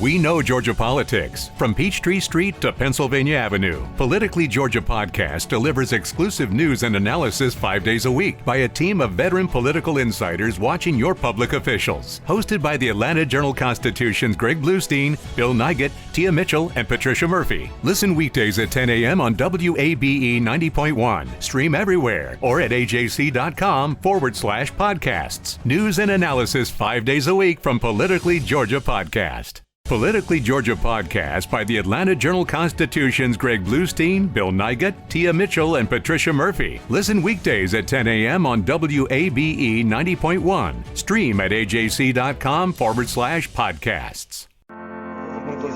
We know Georgia politics. From Peachtree Street to Pennsylvania Avenue, Politically Georgia Podcast delivers exclusive news and analysis 5 days a week by a team of veteran political insiders watching your public officials. Hosted by the Atlanta Journal-Constitution's Greg Bluestein, Bill Nigut, Tia Mitchell, and Patricia Murphy. Listen weekdays at 10 a.m. on WABE 90.1. Stream everywhere or at ajc.com/podcasts. News and analysis 5 days a week from Politically Georgia Podcast. Politically Georgia Podcast by the Atlanta Journal-Constitution's Greg Bluestein, Bill Nigut, Tia Mitchell, and Patricia Murphy. Listen weekdays at 10 a.m. on WABE 90.1. Stream at ajc.com/podcasts.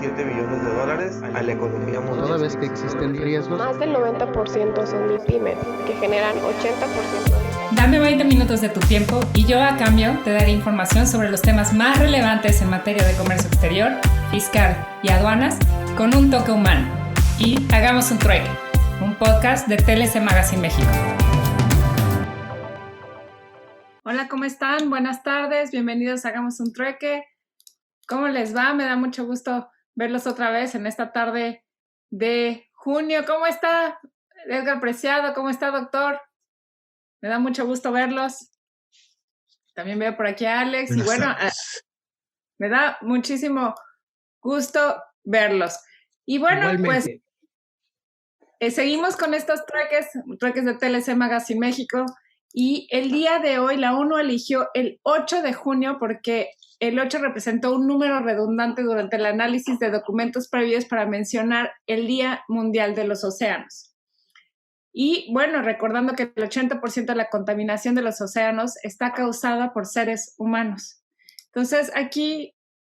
7 billones de dólares a la economía mundial. Toda vez que existen riesgos. Más del 90% son MIPYMES, que generan 80% de... Dame 20 minutos de tu tiempo y yo a cambio te daré información sobre los temas más relevantes en materia de comercio exterior, fiscal y aduanas con un toque humano. Y hagamos un trueque, un podcast de TLC Magazine México. Hola, ¿cómo están? Buenas tardes, bienvenidos a Hagamos un trueque. ¿Cómo les va? Me da mucho gusto verlos otra vez en esta tarde de junio. ¿Cómo está Edgar Preciado? ¿Cómo está, doctor? Me da mucho gusto verlos. También veo por aquí a Alex. Buenas y bueno, me da muchísimo gusto verlos. Y bueno, igualmente. Pues seguimos con estos trueques de TLC Magazine México. Y el día de hoy la ONU eligió el 8 de junio porque el 8 representó un número redundante durante el análisis de documentos previos para mencionar el Día Mundial de los Océanos. Y bueno, recordando que el 80% de la contaminación de los océanos está causada por seres humanos. Entonces, aquí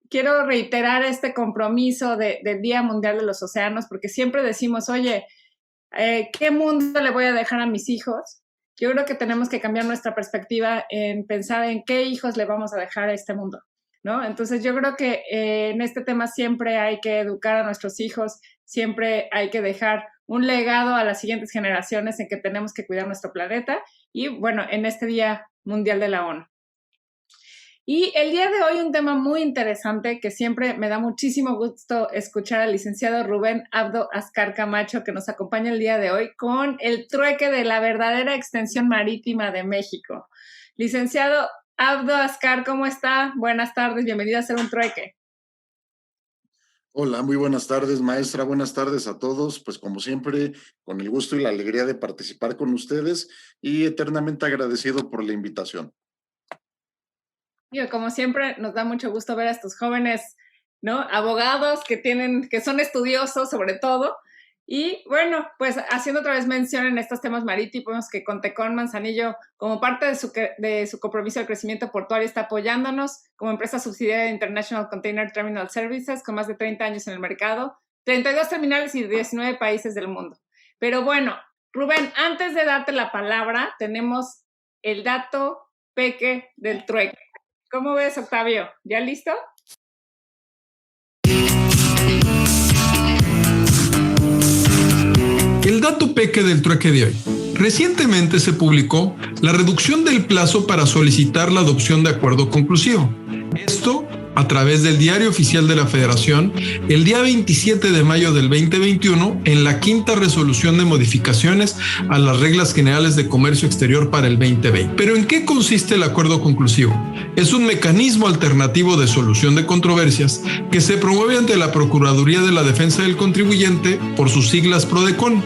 quiero reiterar este compromiso del Día Mundial de los Océanos, porque siempre decimos, oye, ¿qué mundo le voy a dejar a mis hijos? Yo creo que tenemos que cambiar nuestra perspectiva en pensar en qué hijos le vamos a dejar a este mundo, ¿no? Entonces, yo creo que en este tema siempre hay que educar a nuestros hijos, siempre hay que dejar un legado a las siguientes generaciones en que tenemos que cuidar nuestro planeta y, bueno, en este Día Mundial de la ONU. Y el día de hoy un tema muy interesante que siempre me da muchísimo gusto escuchar al licenciado Rubén Abdo Ascar Camacho, que nos acompaña el día de hoy con el trueque de la verdadera extensión marítima de México. Licenciado Abdo Ascar, ¿cómo está? Buenas tardes, bienvenido a Hacer un Trueque. Hola, muy buenas tardes, maestra. Buenas tardes a todos. Pues como siempre, con el gusto y la alegría de participar con ustedes y eternamente agradecido por la invitación. Como siempre, nos da mucho gusto ver a estos jóvenes, ¿no? Abogados que son estudiosos sobre todo. Y bueno, pues haciendo otra vez mención en estos temas marítimos que Contecón Manzanillo, como parte de su compromiso de crecimiento portuario, está apoyándonos como empresa subsidiaria de International Container Terminal Services con más de 30 años en el mercado, 32 terminales y 19 países del mundo. Pero bueno, Rubén, antes de darte la palabra, tenemos el dato peque del trueque. ¿Cómo ves, Octavio? ¿Ya listo? El dato peque del trueque de hoy. Recientemente se publicó la reducción del plazo para solicitar la adopción de acuerdo conclusivo. Esto a través del Diario Oficial de la Federación el día 27 de mayo del 2021 en la quinta resolución de modificaciones a las reglas generales de comercio exterior para el 2020. ¿Pero en qué consiste el acuerdo conclusivo? Es un mecanismo alternativo de solución de controversias que se promueve ante la Procuraduría de la Defensa del Contribuyente, por sus siglas PRODECON,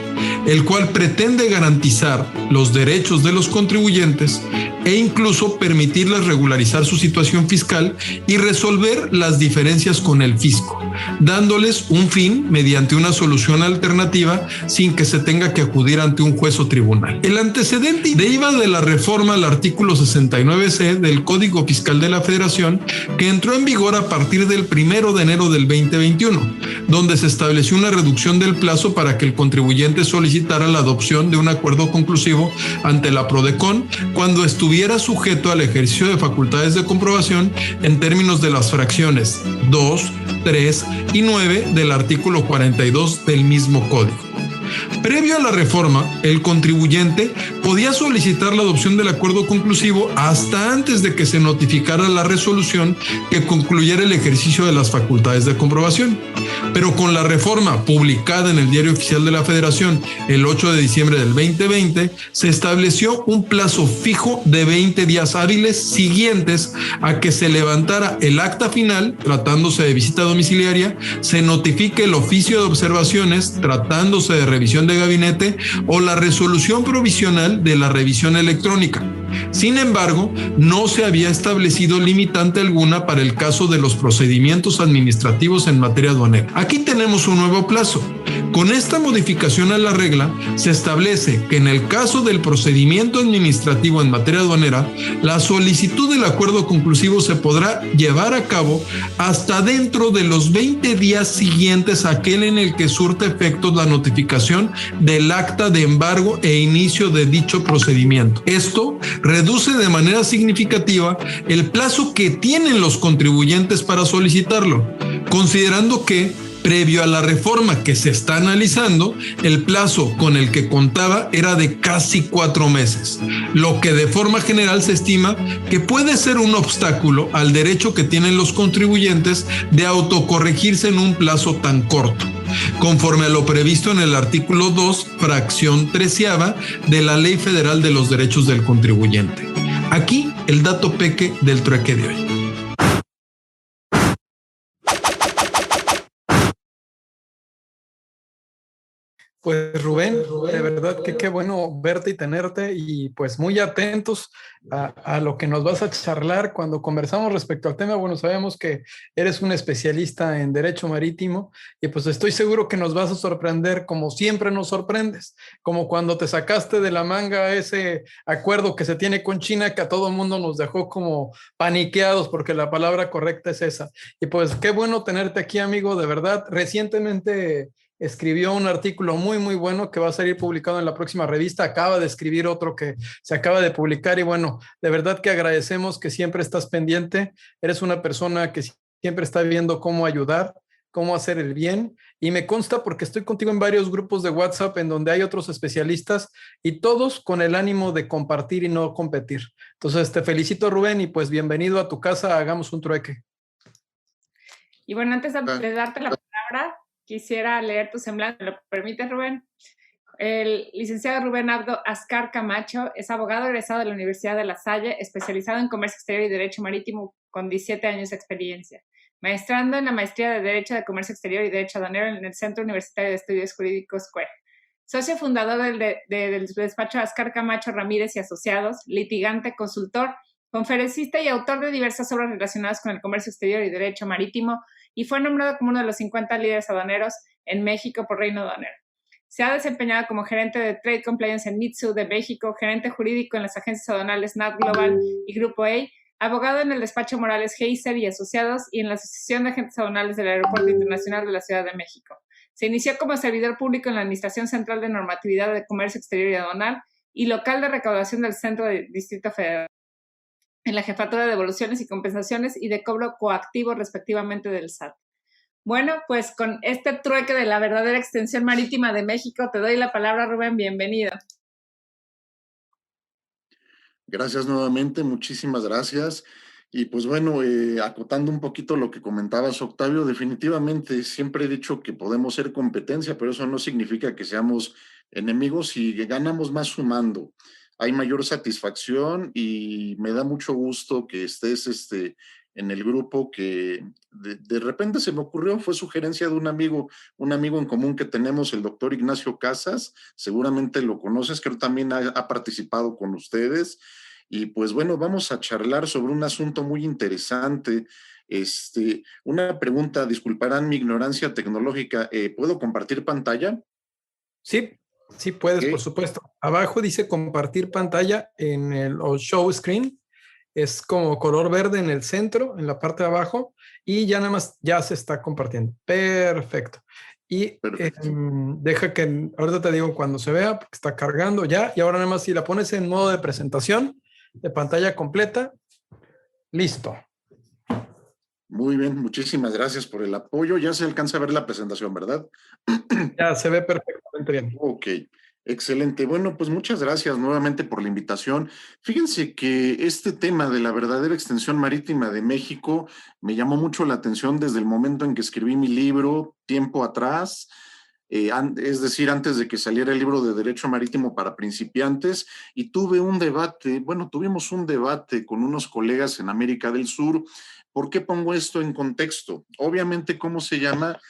el cual pretende garantizar los derechos de los contribuyentes e incluso permitirles regularizar su situación fiscal y resolver las diferencias con el fisco, dándoles un fin mediante una solución alternativa sin que se tenga que acudir ante un juez o tribunal. El antecedente deriva de la reforma al artículo 69C del Código Fiscal de la Federación, que entró en vigor a partir del 1 de enero del 2021, donde se estableció una reducción del plazo para que el contribuyente solicitara la adopción de un acuerdo conclusivo ante la PRODECON cuando estuviera sujeto al ejercicio de facultades de comprobación en términos de las fracciones 2, 3 y 9 del artículo 42 del mismo código. Previo a la reforma, el contribuyente podía solicitar la adopción del acuerdo conclusivo hasta antes de que se notificara la resolución que concluyera el ejercicio de las facultades de comprobación. Pero con la reforma publicada en el Diario Oficial de la Federación el 8 de diciembre del 2020, se estableció un plazo fijo de 20 días hábiles siguientes a que se levantara el acta final, tratándose de visita domiciliaria, se notifique el oficio de observaciones, tratándose de revisión de gabinete, o la resolución provisional de la revisión electrónica. Sin embargo, no se había establecido limitante alguna para el caso de los procedimientos administrativos en materia aduanera. Aquí tenemos un nuevo plazo. Con esta modificación a la regla, se establece que en el caso del procedimiento administrativo en materia aduanera, la solicitud del acuerdo conclusivo se podrá llevar a cabo hasta dentro de los 20 días siguientes a aquel en el que surte efectos la notificación del acta de embargo e inicio de dicho procedimiento. Esto reduce de manera significativa el plazo que tienen los contribuyentes para solicitarlo, considerando que, previo a la reforma que se está analizando, el plazo con el que contaba era de casi 4 meses, lo que de forma general se estima que puede ser un obstáculo al derecho que tienen los contribuyentes de autocorregirse en un plazo tan corto, conforme a lo previsto en el artículo 2, fracción 13ª de la Ley Federal de los Derechos del Contribuyente. Aquí el dato peque del trueque de hoy. Pues Rubén, de verdad que qué bueno verte y tenerte, y pues muy atentos a lo que nos vas a charlar. Cuando conversamos respecto al tema, bueno, sabemos que eres un especialista en derecho marítimo, y pues estoy seguro que nos vas a sorprender como siempre nos sorprendes, como cuando te sacaste de la manga ese acuerdo que se tiene con China, que a todo mundo nos dejó como paniqueados, porque la palabra correcta es esa. Y pues qué bueno tenerte aquí, amigo, de verdad. Recientemente escribió un artículo muy, muy bueno que va a salir publicado en la próxima revista. Acaba de escribir otro que se acaba de publicar, y bueno, de verdad que agradecemos que siempre estás pendiente. Eres una persona que siempre está viendo cómo ayudar, cómo hacer el bien, y me consta porque estoy contigo en varios grupos de WhatsApp en donde hay otros especialistas, y todos con el ánimo de compartir y no competir. Entonces te felicito, Rubén, y pues bienvenido a tu casa. Hagamos un trueque. Y bueno, antes de darte la palabra, quisiera leer tu semblante. ¿Me lo permites, Rubén? El licenciado Rubén Abdo Ascar Camacho es abogado egresado de la Universidad de La Salle, especializado en comercio exterior y derecho marítimo, con 17 años de experiencia. Maestrando en la maestría de Derecho de Comercio Exterior y Derecho Aduanero en el Centro Universitario de Estudios Jurídicos CUER. Socio fundador del despacho Ascar Camacho Ramírez y Asociados, litigante, consultor, conferencista y autor de diversas obras relacionadas con el comercio exterior y derecho marítimo, y fue nombrado como uno de los 50 líderes aduaneros en México por Reino Aduanero. Se ha desempeñado como gerente de Trade Compliance en Mitsui de México, gerente jurídico en las agencias aduanales NAT Global y Grupo A, abogado en el despacho Morales Heiser y Asociados y en la Asociación de Agentes Aduanales del Aeropuerto Internacional de la Ciudad de México. Se inició como servidor público en la Administración Central de Normatividad de Comercio Exterior y Aduanal y local de recaudación del Centro de Distrito Federal, en la Jefatura de Devoluciones y Compensaciones y de Cobro Coactivo, respectivamente, del SAT. Bueno, pues con este trueque de la verdadera extensión marítima de México, te doy la palabra, Rubén. Bienvenido. Gracias nuevamente, muchísimas gracias. Y pues bueno, acotando un poquito lo que comentabas, Octavio, definitivamente siempre he dicho que podemos ser competencia, pero eso no significa que seamos enemigos, y ganamos más sumando. Hay mayor satisfacción, y me da mucho gusto que estés en el grupo que de repente se me ocurrió. Fue sugerencia de un amigo en común que tenemos, el doctor Ignacio Casas. Seguramente lo conoces, que él también ha participado con ustedes. Y pues bueno, vamos a charlar sobre un asunto muy interesante. Una pregunta, disculparán mi ignorancia tecnológica. ¿Puedo compartir pantalla? Sí. Sí, puedes, Okay. por supuesto. Abajo dice compartir pantalla en el show screen. Es como color verde en el centro, en la parte de abajo, y ya nada más ya se está compartiendo. Perfecto. Y deja que ahorita te digo cuando se vea, porque está cargando ya. Y ahora nada más si la pones en modo de presentación, de pantalla completa, listo. Muy bien, muchísimas gracias por el apoyo. Ya se alcanza a ver la presentación, ¿verdad? Ya se ve perfectamente excelentemente bien. Ok, excelente. Bueno, pues muchas gracias nuevamente por la invitación. Fíjense que este tema de la verdadera extensión marítima de México me llamó mucho la atención desde el momento en que escribí mi libro, tiempo atrás. Es decir, antes de que saliera el libro de Derecho Marítimo para Principiantes, y tuvimos un debate con unos colegas en América del Sur. ¿Por qué pongo esto en contexto? Obviamente, ¿cómo se llama?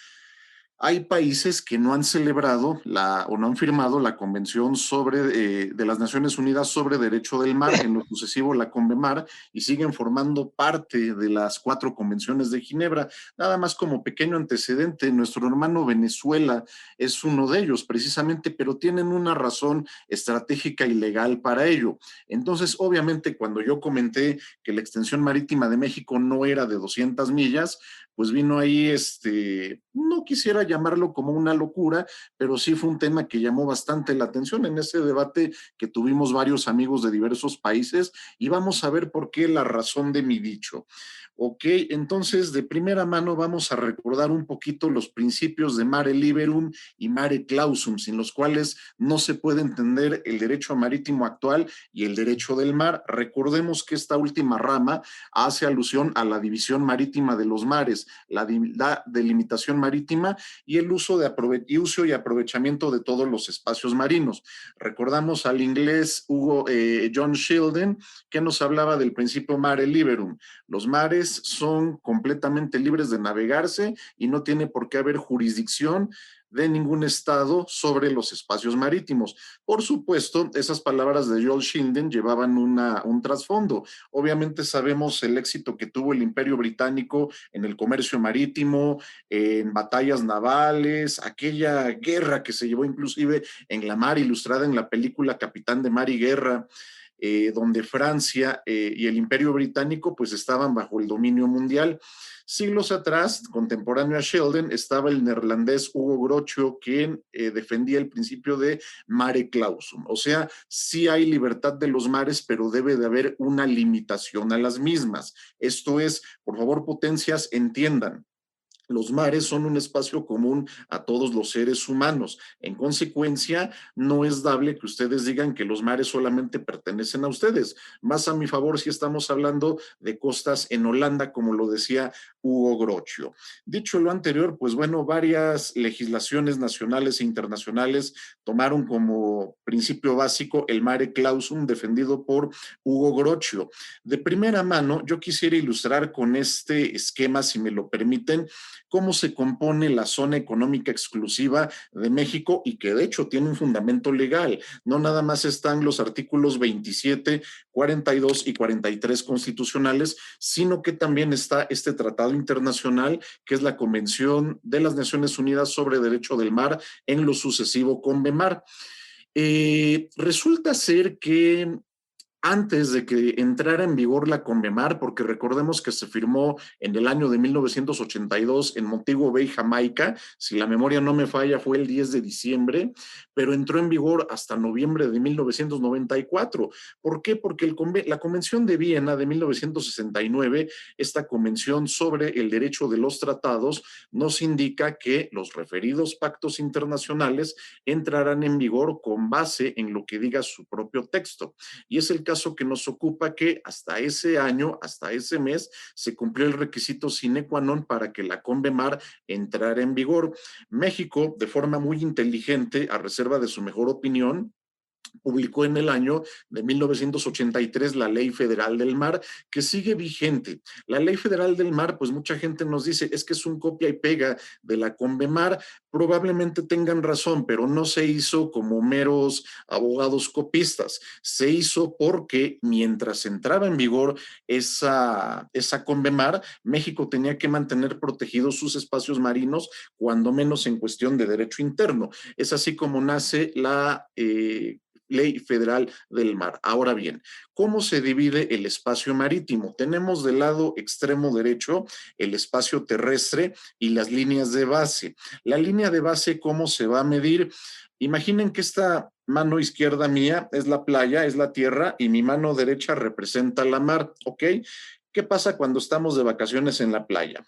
Hay países que no han celebrado o no han firmado la Convención de las Naciones Unidas sobre Derecho del Mar, en lo sucesivo la CONVEMAR, y siguen formando parte de las 4 convenciones de Ginebra. Nada más como pequeño antecedente, nuestro hermano Venezuela es uno de ellos precisamente, pero tienen una razón estratégica y legal para ello. Entonces, obviamente, cuando yo comenté que la extensión marítima de México no era de 200 millas, pues vino ahí, no quisiera llamarlo como una locura, pero sí fue un tema que llamó bastante la atención en ese debate que tuvimos varios amigos de diversos países, y vamos a ver por qué la razón de mi dicho. Ok, entonces de primera mano vamos a recordar un poquito los principios de Mare Liberum y Mare Clausum, sin los cuales no se puede entender el derecho marítimo actual y el derecho del mar. Recordemos que esta última rama hace alusión a la división marítima de los mares, la delimitación marítima y el uso y aprovechamiento de todos los espacios marinos. Recordamos al inglés John Sheldon, que nos hablaba del principio Mare Liberum. Los mares son completamente libres de navegarse y no tiene por qué haber jurisdicción de ningún estado sobre los espacios marítimos. Por supuesto, esas palabras de John Sheldon llevaban un trasfondo. Obviamente sabemos el éxito que tuvo el Imperio Británico en el comercio marítimo, en batallas navales, aquella guerra que se llevó inclusive en la mar, ilustrada en la película Capitán de Mar y Guerra, donde Francia y el Imperio Británico pues estaban bajo el dominio mundial. Siglos atrás, contemporáneo a Sheldon, estaba el neerlandés Hugo Grocio, quien defendía el principio de mare clausum. O sea, sí hay libertad de los mares, pero debe de haber una limitación a las mismas. Esto es, por favor, potencias, entiendan. Los mares son un espacio común a todos los seres humanos. En consecuencia, no es dable que ustedes digan que los mares solamente pertenecen a ustedes. Más a mi favor si estamos hablando de costas en Holanda, como lo decía Hugo Grocio. Dicho lo anterior, pues bueno, varias legislaciones nacionales e internacionales tomaron como principio básico el mare clausum defendido por Hugo Grocio. De primera mano, yo quisiera ilustrar con este esquema, si me lo permiten, cómo se compone la zona económica exclusiva de México, y que de hecho tiene un fundamento legal. No nada más están los artículos 27, 42 y 43 constitucionales, sino que también está este tratado internacional, que es la Convención de las Naciones Unidas sobre Derecho del Mar, en lo sucesivo CONVEMAR. Resulta ser que antes de que entrara en vigor la CONVEMAR, porque recordemos que se firmó en el año de 1982 en Montego Bay, Jamaica, si la memoria no me falla fue el 10 de diciembre, pero entró en vigor hasta noviembre de 1994. ¿Por qué? Porque la Convención de Viena de 1969, esta convención sobre el derecho de los tratados, nos indica que los referidos pactos internacionales entrarán en vigor con base en lo que diga su propio texto. Y es el caso que nos ocupa, que hasta ese año, hasta ese mes, se cumplió el requisito sine qua non para que la CONVEMAR entrara en vigor. México, de forma muy inteligente, a reserva de su mejor opinión, publicó en el año de 1983 la Ley Federal del Mar, que sigue vigente. La Ley Federal del Mar, pues mucha gente nos dice, es que es un copia y pega de la CONVEMAR. Probablemente tengan razón, pero no se hizo como meros abogados copistas. Se hizo porque mientras entraba en vigor esa CONVEMAR, México tenía que mantener protegidos sus espacios marinos, cuando menos en cuestión de derecho interno. Es así como nace la Ley Federal del Mar. Ahora bien, ¿cómo se divide el espacio marítimo? Tenemos del lado extremo derecho el espacio terrestre y las líneas de base. La línea de base, ¿cómo se va a medir? Imaginen que esta mano izquierda mía es la playa, es la tierra, y mi mano derecha representa la mar, ¿ok? ¿Qué pasa cuando estamos de vacaciones en la playa?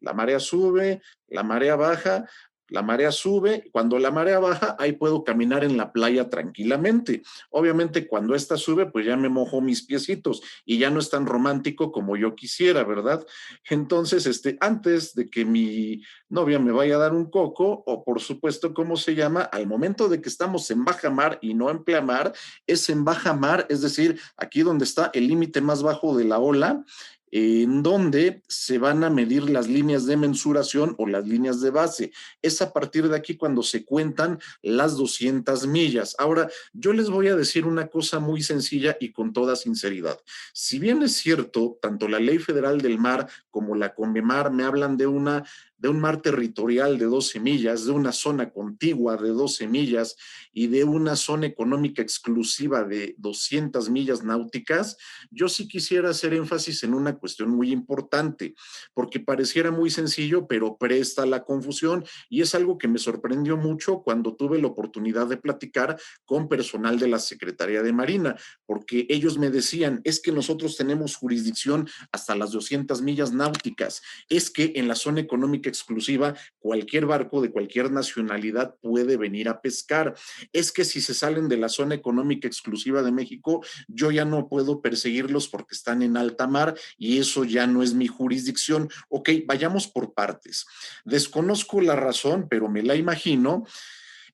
La marea sube, la marea baja. la marea sube, cuando la marea baja, ahí puedo caminar en la playa tranquilamente. Obviamente cuando esta sube, pues ya me mojo mis piecitos y ya no es tan romántico como yo quisiera, ¿verdad? Entonces, antes de que mi novia me vaya a dar un coco, o por supuesto, ¿cómo se llama? Al momento de que estamos en baja mar y no en pleamar, es en baja mar, es decir, aquí donde está el límite más bajo de la ola, en donde se van a medir las líneas de mensuración o las líneas de base. Es a partir de aquí cuando se cuentan las 200 millas. Ahora, yo les voy a decir una cosa muy sencilla y con toda sinceridad. Si bien es cierto, tanto la Ley Federal del Mar como la CONVEMAR me hablan de un mar territorial de 12 millas, de una zona contigua de 12 millas y de una zona económica exclusiva de 200 millas náuticas, yo sí quisiera hacer énfasis en una cuestión muy importante, porque pareciera muy sencillo, pero presta la confusión, y es algo que me sorprendió mucho cuando tuve la oportunidad de platicar con personal de la Secretaría de Marina, porque ellos me decían, es que nosotros tenemos jurisdicción hasta las 200 millas náuticas, es que en la zona económica exclusiva cualquier barco de cualquier nacionalidad puede venir a pescar, es que si se salen de la zona económica exclusiva de México, yo ya no puedo perseguirlos porque están en alta mar y eso ya no es mi jurisdicción. Ok, vayamos por partes. Desconozco la razón, pero me la imagino.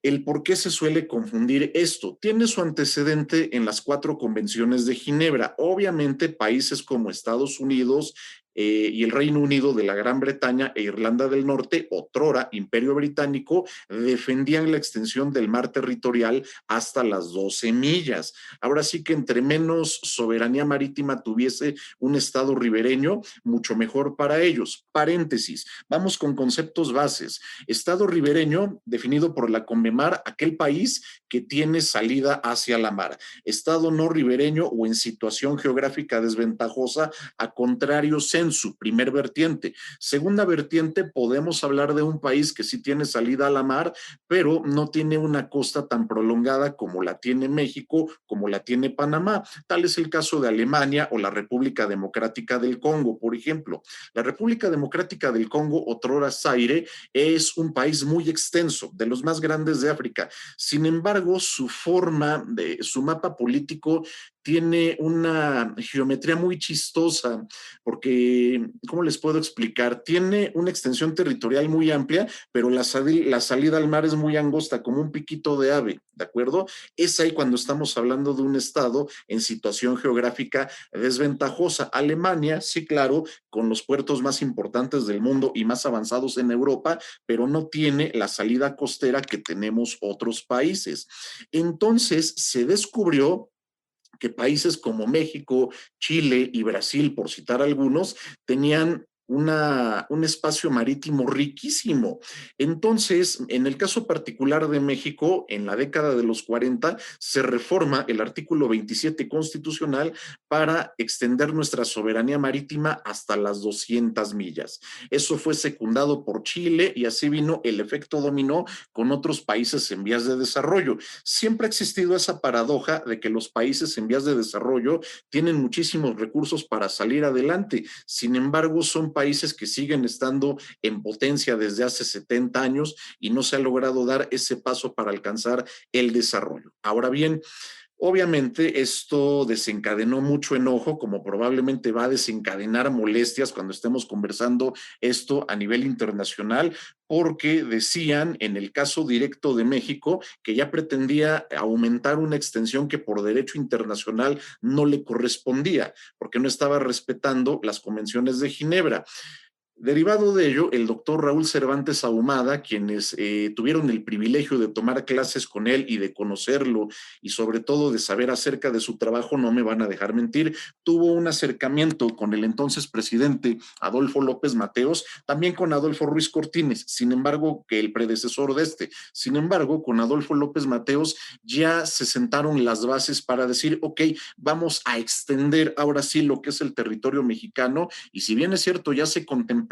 El por qué se suele confundir esto tiene su antecedente en las 4 convenciones de Ginebra. Obviamente, países como Estados Unidos y el Reino Unido de la Gran Bretaña e Irlanda del Norte, otrora Imperio Británico, defendían la extensión del mar territorial hasta las 12 millas. Ahora sí que entre menos soberanía marítima tuviese un estado ribereño, mucho mejor para ellos. Paréntesis, vamos con conceptos bases. Estado ribereño, definido por la CONVEMAR, aquel país que tiene salida hacia la mar. Estado no ribereño o en situación geográfica desventajosa, a contrario censo, primer vertiente. Segunda vertiente, podemos hablar de un país que sí tiene salida a la mar, pero no tiene una costa tan prolongada como la tiene México, como la tiene Panamá. Tal es el caso de Alemania o la República Democrática del Congo, por ejemplo. La República Democrática del Congo, otrora Zaire, es un país muy extenso, de los más grandes de África. Sin embargo, su mapa político tiene una geometría muy chistosa, porque, ¿cómo les puedo explicar? Tiene una extensión territorial muy amplia, pero la salida al mar es muy angosta, como un piquito de ave, ¿de acuerdo? Es ahí cuando estamos hablando de un estado en situación geográfica desventajosa. Alemania, sí, claro, con los puertos más importantes del mundo y más avanzados en Europa, pero no tiene la salida costera que tenemos otros países. Entonces, se descubrió que países como México, Chile y Brasil, por citar algunos, tenían un espacio marítimo riquísimo. Entonces, en el caso particular de México, en la década de los 40, se reforma el artículo 27 constitucional para extender nuestra soberanía marítima hasta las 200 millas. Eso fue secundado por Chile y así vino el efecto dominó con otros países en vías de desarrollo. Siempre ha existido esa paradoja de que los países en vías de desarrollo tienen muchísimos recursos para salir adelante. Sin embargo, son países que siguen estando en potencia desde hace 70 años y no se ha logrado dar ese paso para alcanzar el desarrollo. Ahora bien, obviamente esto desencadenó mucho enojo, como probablemente va a desencadenar molestias cuando estemos conversando esto a nivel internacional, porque decían en el caso directo de México que ya pretendía aumentar una extensión que por derecho internacional no le correspondía, porque no estaba respetando las convenciones de Ginebra. Derivado de ello, el doctor Raúl Cervantes Ahumada, quienes tuvieron el privilegio de tomar clases con él y de conocerlo y sobre todo de saber acerca de su trabajo, no me van a dejar mentir, tuvo un acercamiento con el entonces presidente Adolfo López Mateos, también con Adolfo Ruiz Cortines, sin embargo, que el predecesor de este. Sin embargo, con Adolfo López Mateos ya se sentaron las bases para decir, ok, vamos a extender ahora sí lo que es el territorio mexicano, y si bien es cierto, ya se contemplaba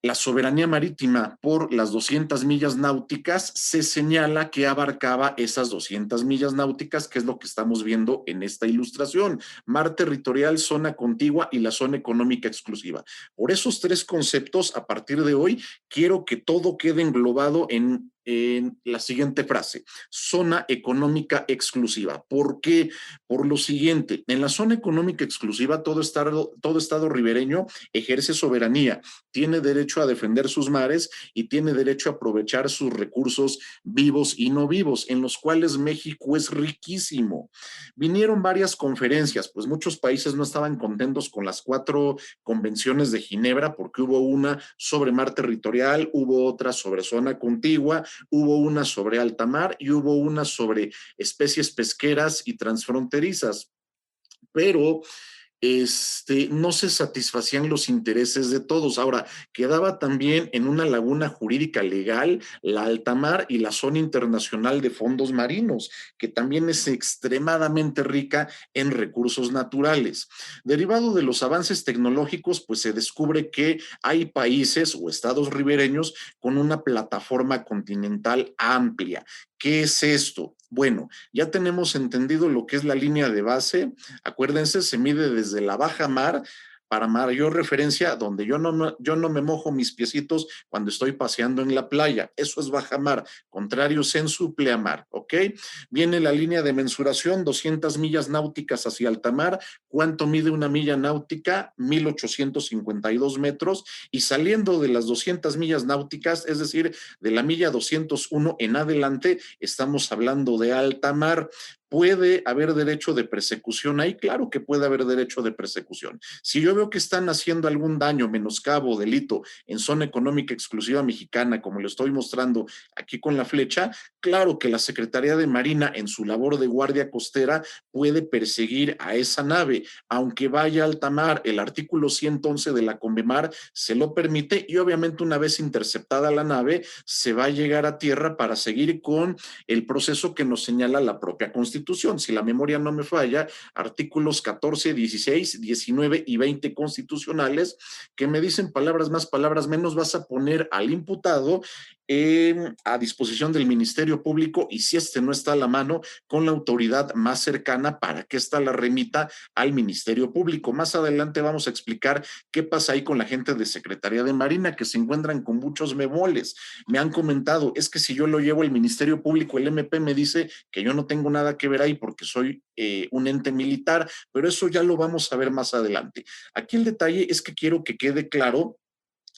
la soberanía marítima por las 200 millas náuticas, se señala que abarcaba esas 200 millas náuticas, que es lo que estamos viendo en esta ilustración: mar territorial, zona contigua y la zona económica exclusiva. Por esos tres conceptos, a partir de hoy, quiero que todo quede englobado en la siguiente frase: zona económica exclusiva. ¿Por qué? Por lo siguiente: en la zona económica exclusiva, todo estado ribereño ejerce soberanía, tiene derecho a defender sus mares y tiene derecho a aprovechar sus recursos vivos y no vivos, en los cuales México es riquísimo. Vinieron varias conferencias, pues muchos países no estaban contentos con las 4 convenciones de Ginebra, porque hubo una sobre mar territorial, hubo otra sobre zona contigua, hubo una sobre alta mar y hubo una sobre especies pesqueras y transfronterizas. Pero no se satisfacían los intereses de todos. Ahora, quedaba también en una laguna jurídica legal la alta mar y la zona internacional de fondos marinos, que también es extremadamente rica en recursos naturales. Derivado de los avances tecnológicos, pues se descubre que hay países o estados ribereños con una plataforma continental amplia. ¿Qué es esto? Bueno, ya tenemos entendido lo que es la línea de base. Acuérdense, se mide desde la baja mar, para mayor referencia, donde yo no me mojo mis piecitos cuando estoy paseando en la playa. Eso es baja mar, contrario sensu pleamar, ¿ok? Viene la línea de mensuración, 200 millas náuticas hacia alta mar. ¿Cuánto mide una milla náutica? 1852 metros. Y saliendo de las 200 millas náuticas, es decir, de la milla 201 en adelante, estamos hablando de alta mar. ¿Puede haber derecho de persecución ahí? Claro que puede haber derecho de persecución. Si yo veo que están haciendo algún daño, menoscabo, delito en zona económica exclusiva mexicana, como lo estoy mostrando aquí con la flecha, claro que la Secretaría de Marina, en su labor de guardia costera, puede perseguir a esa nave, aunque vaya a alta mar. El artículo 111 de la Convemar se lo permite, y obviamente una vez interceptada la nave, se va a llegar a tierra para seguir con el proceso que nos señala la propia Constitución. Si la memoria no me falla, artículos 14, 16, 19 y 20 constitucionales, que me dicen palabras más, palabras menos, vas a poner al imputado a disposición del Ministerio Público, y si no está a la mano, con la autoridad más cercana para que ésta la remita al Ministerio Público. Más adelante vamos a explicar qué pasa ahí con la gente de Secretaría de Marina, que se encuentran con muchos bemoles. Me han comentado, es que si yo lo llevo al Ministerio Público, el MP me dice que yo no tengo nada que ver ahí porque soy un ente militar, pero eso ya lo vamos a ver más adelante. Aquí el detalle es que quiero que quede claro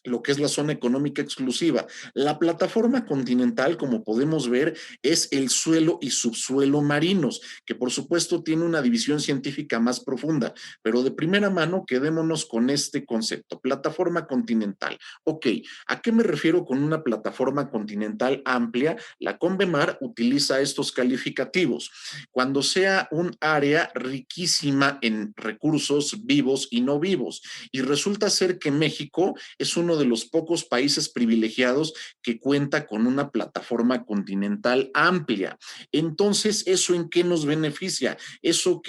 lo que es la zona económica exclusiva. La plataforma continental, como podemos ver, es el suelo y subsuelo marinos, que por supuesto tiene una división científica más profunda, pero de primera mano quedémonos con este concepto: plataforma continental. Ok, ¿a qué me refiero con una plataforma continental amplia? La Convemar utiliza estos calificativos: cuando sea un área riquísima en recursos vivos y no vivos, y resulta ser que México es uno de los pocos países privilegiados que cuenta con una plataforma continental amplia. Entonces, ¿eso en qué nos beneficia? ¿Eso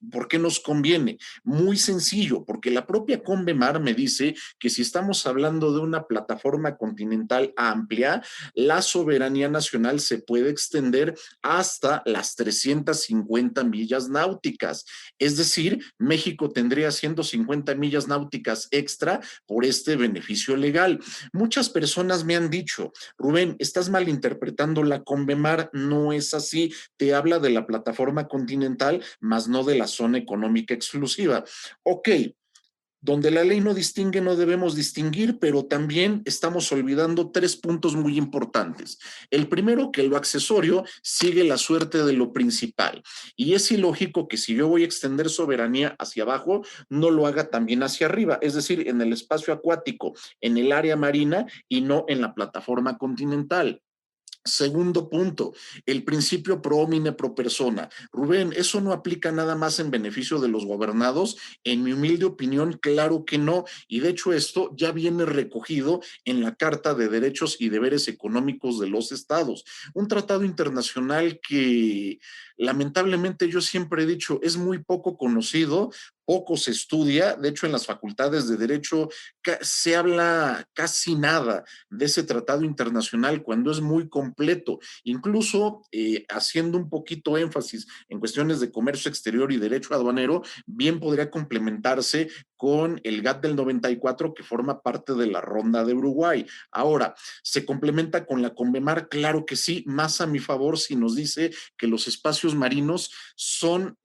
por qué nos conviene? Muy sencillo, porque la propia Convemar me dice que si estamos hablando de una plataforma continental amplia, la soberanía nacional se puede extender hasta las 350 millas náuticas. Es decir, México tendría 150 millas náuticas extra por este beneficio legal. Muchas personas me han dicho: Rubén, estás malinterpretando la Convemar. No es así, te habla de la plataforma continental, más no de la zona económica exclusiva. Ok, donde la ley no distingue, no debemos distinguir, pero también estamos olvidando 3 puntos muy importantes. El primero, que lo accesorio sigue la suerte de lo principal, y es ilógico que si yo voy a extender soberanía hacia abajo, no lo haga también hacia arriba, es decir, en el espacio acuático, en el área marina, y no en la plataforma continental. Segundo punto, el principio pro homine pro persona. Rubén, ¿eso no aplica nada más en beneficio de los gobernados? En mi humilde opinión, claro que no. Y de hecho esto ya viene recogido en la Carta de Derechos y Deberes Económicos de los Estados. Un tratado internacional que lamentablemente yo siempre he dicho es muy poco conocido, poco se estudia. De hecho, en las facultades de Derecho se habla casi nada de ese tratado internacional cuando es muy completo. Incluso haciendo un poquito énfasis en cuestiones de comercio exterior y derecho aduanero, bien podría complementarse con el GATT del 94, que forma parte de la Ronda de Uruguay. Ahora, ¿se complementa con la CONVEMAR? Claro que sí, más a mi favor si nos dice que los espacios marinos son,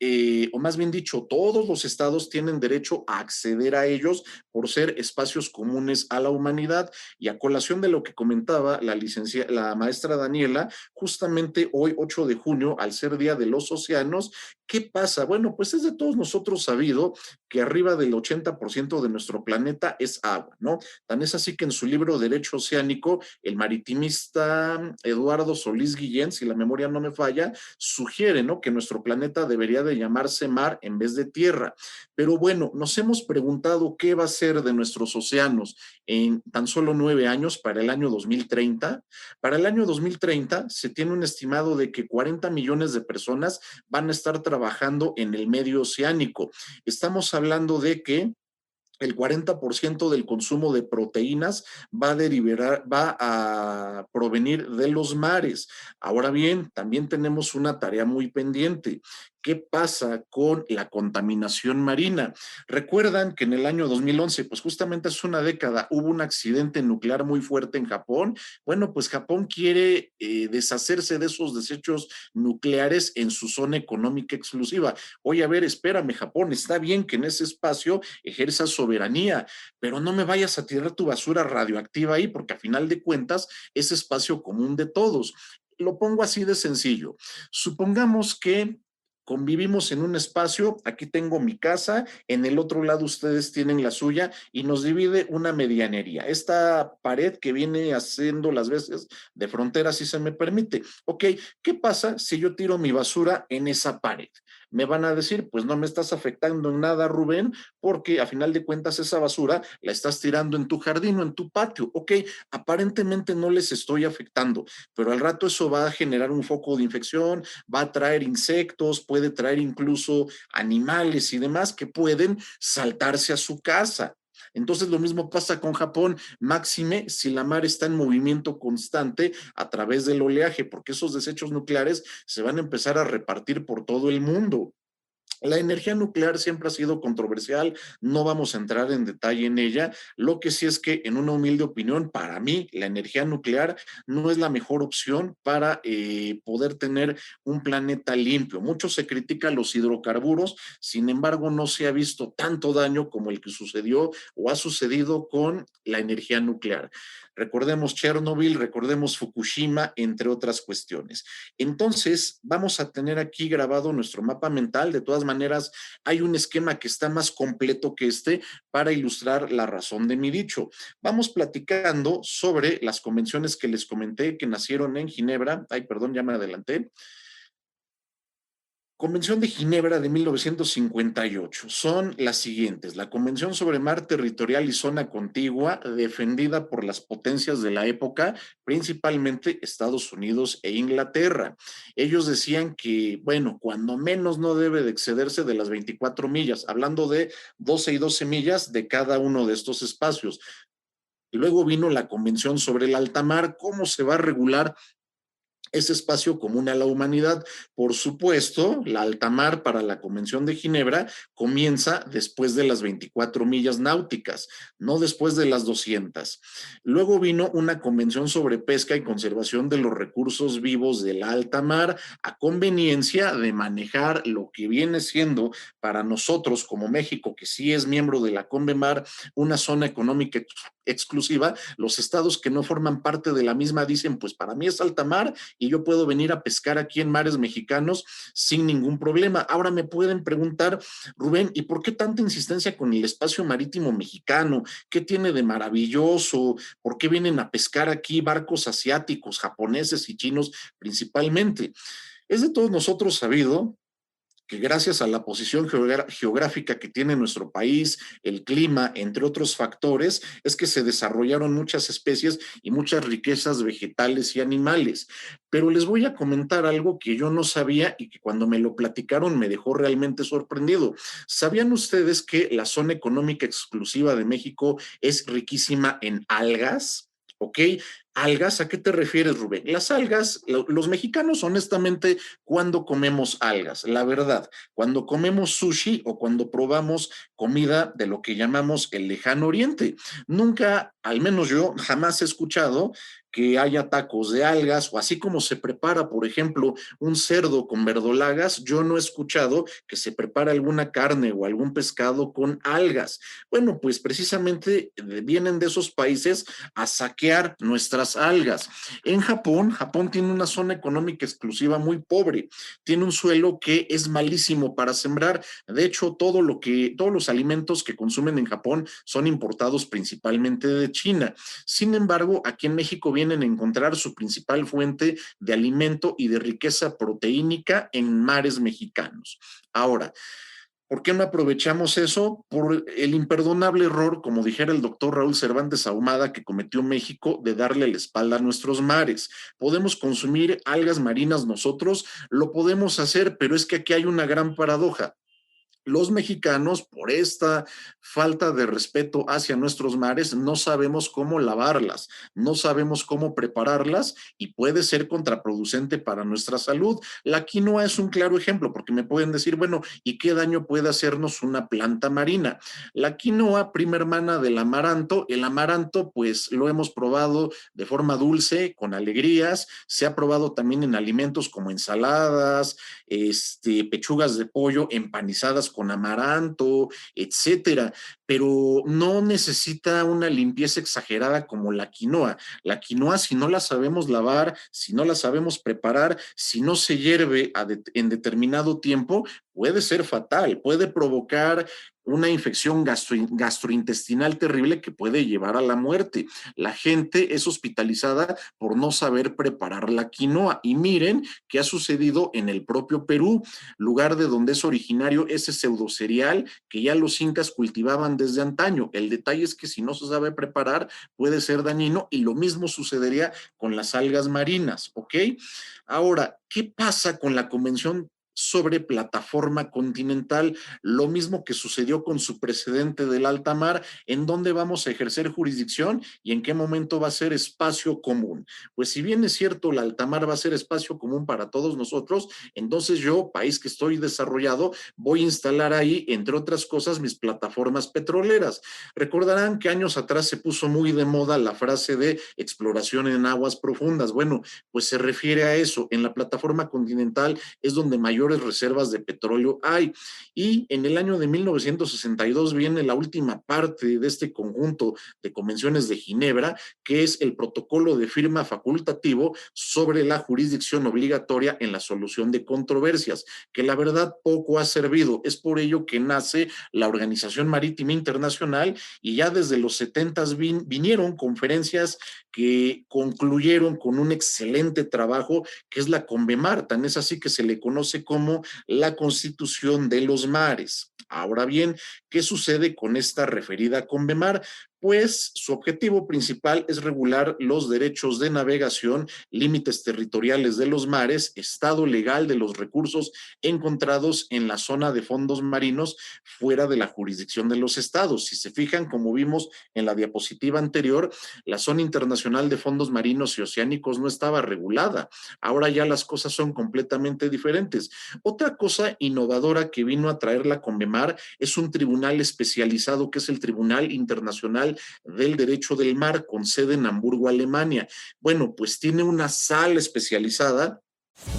o más bien dicho, todos los estados tienen derecho a acceder a ellos por ser espacios comunes a la humanidad. Y a colación de lo que comentaba la maestra Daniela, justamente hoy, 8 de junio, al ser Día de los Océanos, ¿qué pasa? Bueno, pues es de todos nosotros sabido que arriba del 80% de nuestro planeta es agua, ¿no? Tan es así que en su libro Derecho Oceánico, el maritimista Eduardo Solís Guillén, si la memoria no me falla, sugiere, ¿no?, que nuestro planeta debería de llamarse mar en vez de tierra. Pero bueno, nos hemos preguntado qué va a ser de nuestros océanos en tan solo 9 años para el año 2030. Para el año 2030 se tiene un estimado de que 40 millones de personas van a estar trabajando en el medio oceánico. Estamos hablando de que el 40% del consumo de proteínas va a provenir de los mares. Ahora bien, también tenemos una tarea muy pendiente. ¿Qué pasa con la contaminación marina? Recuerdan que en el año 2011, pues justamente hace una década, hubo un accidente nuclear muy fuerte en Japón. Bueno, pues Japón quiere deshacerse de esos desechos nucleares en su zona económica exclusiva. Oye, a ver, espérame, Japón, está bien que en ese espacio ejerzas soberanía, pero no me vayas a tirar tu basura radioactiva ahí, porque a final de cuentas es espacio común de todos. Lo pongo así de sencillo. Supongamos que convivimos en un espacio, aquí tengo mi casa, en el otro lado ustedes tienen la suya y nos divide una medianería. Esta pared que viene haciendo las veces de frontera, si se me permite. Ok, ¿qué pasa si yo tiro mi basura en esa pared? Me van a decir, pues no me estás afectando en nada, Rubén, porque a final de cuentas esa basura la estás tirando en tu jardín o en tu patio. Ok, aparentemente no les estoy afectando, pero al rato eso va a generar un foco de infección, va a traer insectos, puede traer incluso animales y demás que pueden saltarse a su casa. Entonces lo mismo pasa con Japón, máxime si la mar está en movimiento constante a través del oleaje, porque esos desechos nucleares se van a empezar a repartir por todo el mundo. La energía nuclear siempre ha sido controversial, no vamos a entrar en detalle en ella. Lo que sí es que, en una humilde opinión, para mí, la energía nuclear no es la mejor opción para poder tener un planeta limpio. Mucho se critica los hidrocarburos, sin embargo, no se ha visto tanto daño como el que sucedió o ha sucedido con la energía nuclear. Recordemos Chernobyl, recordemos Fukushima, entre otras cuestiones. Entonces, vamos a tener aquí grabado nuestro mapa mental. De todas maneras, hay un esquema que está más completo que este para ilustrar la razón de mi dicho. Vamos platicando sobre las convenciones que les comenté que nacieron en Ginebra. Ay, perdón, ya me adelanté. Convención de Ginebra de 1958 son las siguientes: la Convención sobre Mar Territorial y Zona Contigua, defendida por las potencias de la época, principalmente Estados Unidos e Inglaterra. Ellos decían que, bueno, cuando menos no debe de excederse de las 24 millas, hablando de 12 y 12 millas de cada uno de estos espacios. Luego vino la Convención sobre el Alta Mar. ¿Cómo se va a regular ese espacio común a la humanidad? Por supuesto, la alta mar para la Convención de Ginebra comienza después de las 24 millas náuticas, no después de las 200. Luego vino una convención sobre pesca y conservación de los recursos vivos de la alta mar, a conveniencia de manejar lo que viene siendo para nosotros como México, que sí es miembro de la CONVEMAR, una zona económica exclusiva. Los estados que no forman parte de la misma dicen, pues para mí es alta mar y yo puedo venir a pescar aquí en mares mexicanos sin ningún problema. Ahora me pueden preguntar, Rubén, ¿y por qué tanta insistencia con el espacio marítimo mexicano? ¿Qué tiene de maravilloso? ¿Por qué vienen a pescar aquí barcos asiáticos, japoneses y chinos principalmente? Es de todos nosotros sabido que gracias a la posición geográfica que tiene nuestro país, el clima, entre otros factores, es que se desarrollaron muchas especies y muchas riquezas vegetales y animales. Pero les voy a comentar algo que yo no sabía y que cuando me lo platicaron me dejó realmente sorprendido. ¿Sabían ustedes que la zona económica exclusiva de México es riquísima en algas? ¿Ok? ¿Algas? ¿A qué te refieres, Rubén? Las algas, los mexicanos, honestamente, ¿cuándo comemos algas? La verdad, cuando comemos sushi o cuando probamos comida de lo que llamamos el lejano oriente. Nunca, al menos yo, jamás he escuchado que haya tacos de algas o así como se prepara, por ejemplo, un cerdo con verdolagas, yo no he escuchado que se prepara alguna carne o algún pescado con algas. Bueno, pues precisamente vienen de esos países a saquear nuestras algas. En Japón tiene una zona económica exclusiva muy pobre, tiene un suelo que es malísimo para sembrar. De hecho, todos los alimentos que consumen en Japón son importados principalmente de China. Sin embargo, aquí en México vienen a encontrar su principal fuente de alimento y de riqueza proteínica en mares mexicanos. Ahora, ¿por qué no aprovechamos eso? Por el imperdonable error, como dijera el doctor Raúl Cervantes Ahumada, que cometió México de darle la espalda a nuestros mares. ¿Podemos consumir algas marinas nosotros? Lo podemos hacer, pero es que aquí hay una gran paradoja. Los mexicanos, por esta falta de respeto hacia nuestros mares, no sabemos cómo lavarlas, no sabemos cómo prepararlas y puede ser contraproducente para nuestra salud. La quinoa es un claro ejemplo, porque me pueden decir, bueno, ¿y qué daño puede hacernos una planta marina? La quinoa, prima hermana del amaranto, el amaranto, pues lo hemos probado de forma dulce, con alegrías, se ha probado también en alimentos como ensaladas, pechugas de pollo empanizadas con amaranto, etcétera, pero no necesita una limpieza exagerada como la quinoa. La quinoa, si no la sabemos lavar, si no la sabemos preparar, si no se hierve en determinado tiempo, puede ser fatal, puede provocar una infección gastrointestinal terrible que puede llevar a la muerte. La gente es hospitalizada por no saber preparar la quinoa. Y miren qué ha sucedido en el propio Perú, lugar de donde es originario ese pseudocereal que ya los incas cultivaban desde antaño. El detalle es que si no se sabe preparar puede ser dañino y lo mismo sucedería con las algas marinas, ¿ok? Ahora, ¿qué pasa con la Convención sobre Plataforma Continental? Lo mismo que sucedió con su precedente del alta mar, ¿en dónde vamos a ejercer jurisdicción y en qué momento va a ser espacio común? Pues si bien es cierto, la alta mar va a ser espacio común para todos nosotros, entonces yo, país que estoy desarrollado, voy a instalar ahí, entre otras cosas, mis plataformas petroleras. Recordarán que años atrás se puso muy de moda la frase de exploración en aguas profundas. Bueno, pues se refiere a eso. En la Plataforma Continental es donde mayores reservas de petróleo hay. Y en el año de 1962 viene la última parte de este conjunto de convenciones de Ginebra, que es el protocolo de firma facultativo sobre la jurisdicción obligatoria en la solución de controversias, que la verdad poco ha servido. Es por ello que nace la Organización Marítima Internacional y ya desde los 70s vinieron conferencias que concluyeron con un excelente trabajo, que es la Convemar. Tan es así que se le conoce como la Constitución de los Mares. Ahora bien, ¿qué sucede con esta referida Convemar? Pues su objetivo principal es regular los derechos de navegación, límites territoriales de los mares, estado legal de los recursos encontrados en la zona de fondos marinos fuera de la jurisdicción de los estados. Si se fijan, como vimos en la diapositiva anterior, la zona internacional de fondos marinos y oceánicos no estaba regulada. Ahora ya las cosas son completamente diferentes. Otra cosa innovadora que vino a traer la Convemar es un tribunal especializado que es el Tribunal Internacional del Derecho del Mar, con sede en Hamburgo, Alemania. Bueno, pues tiene una sala especializada.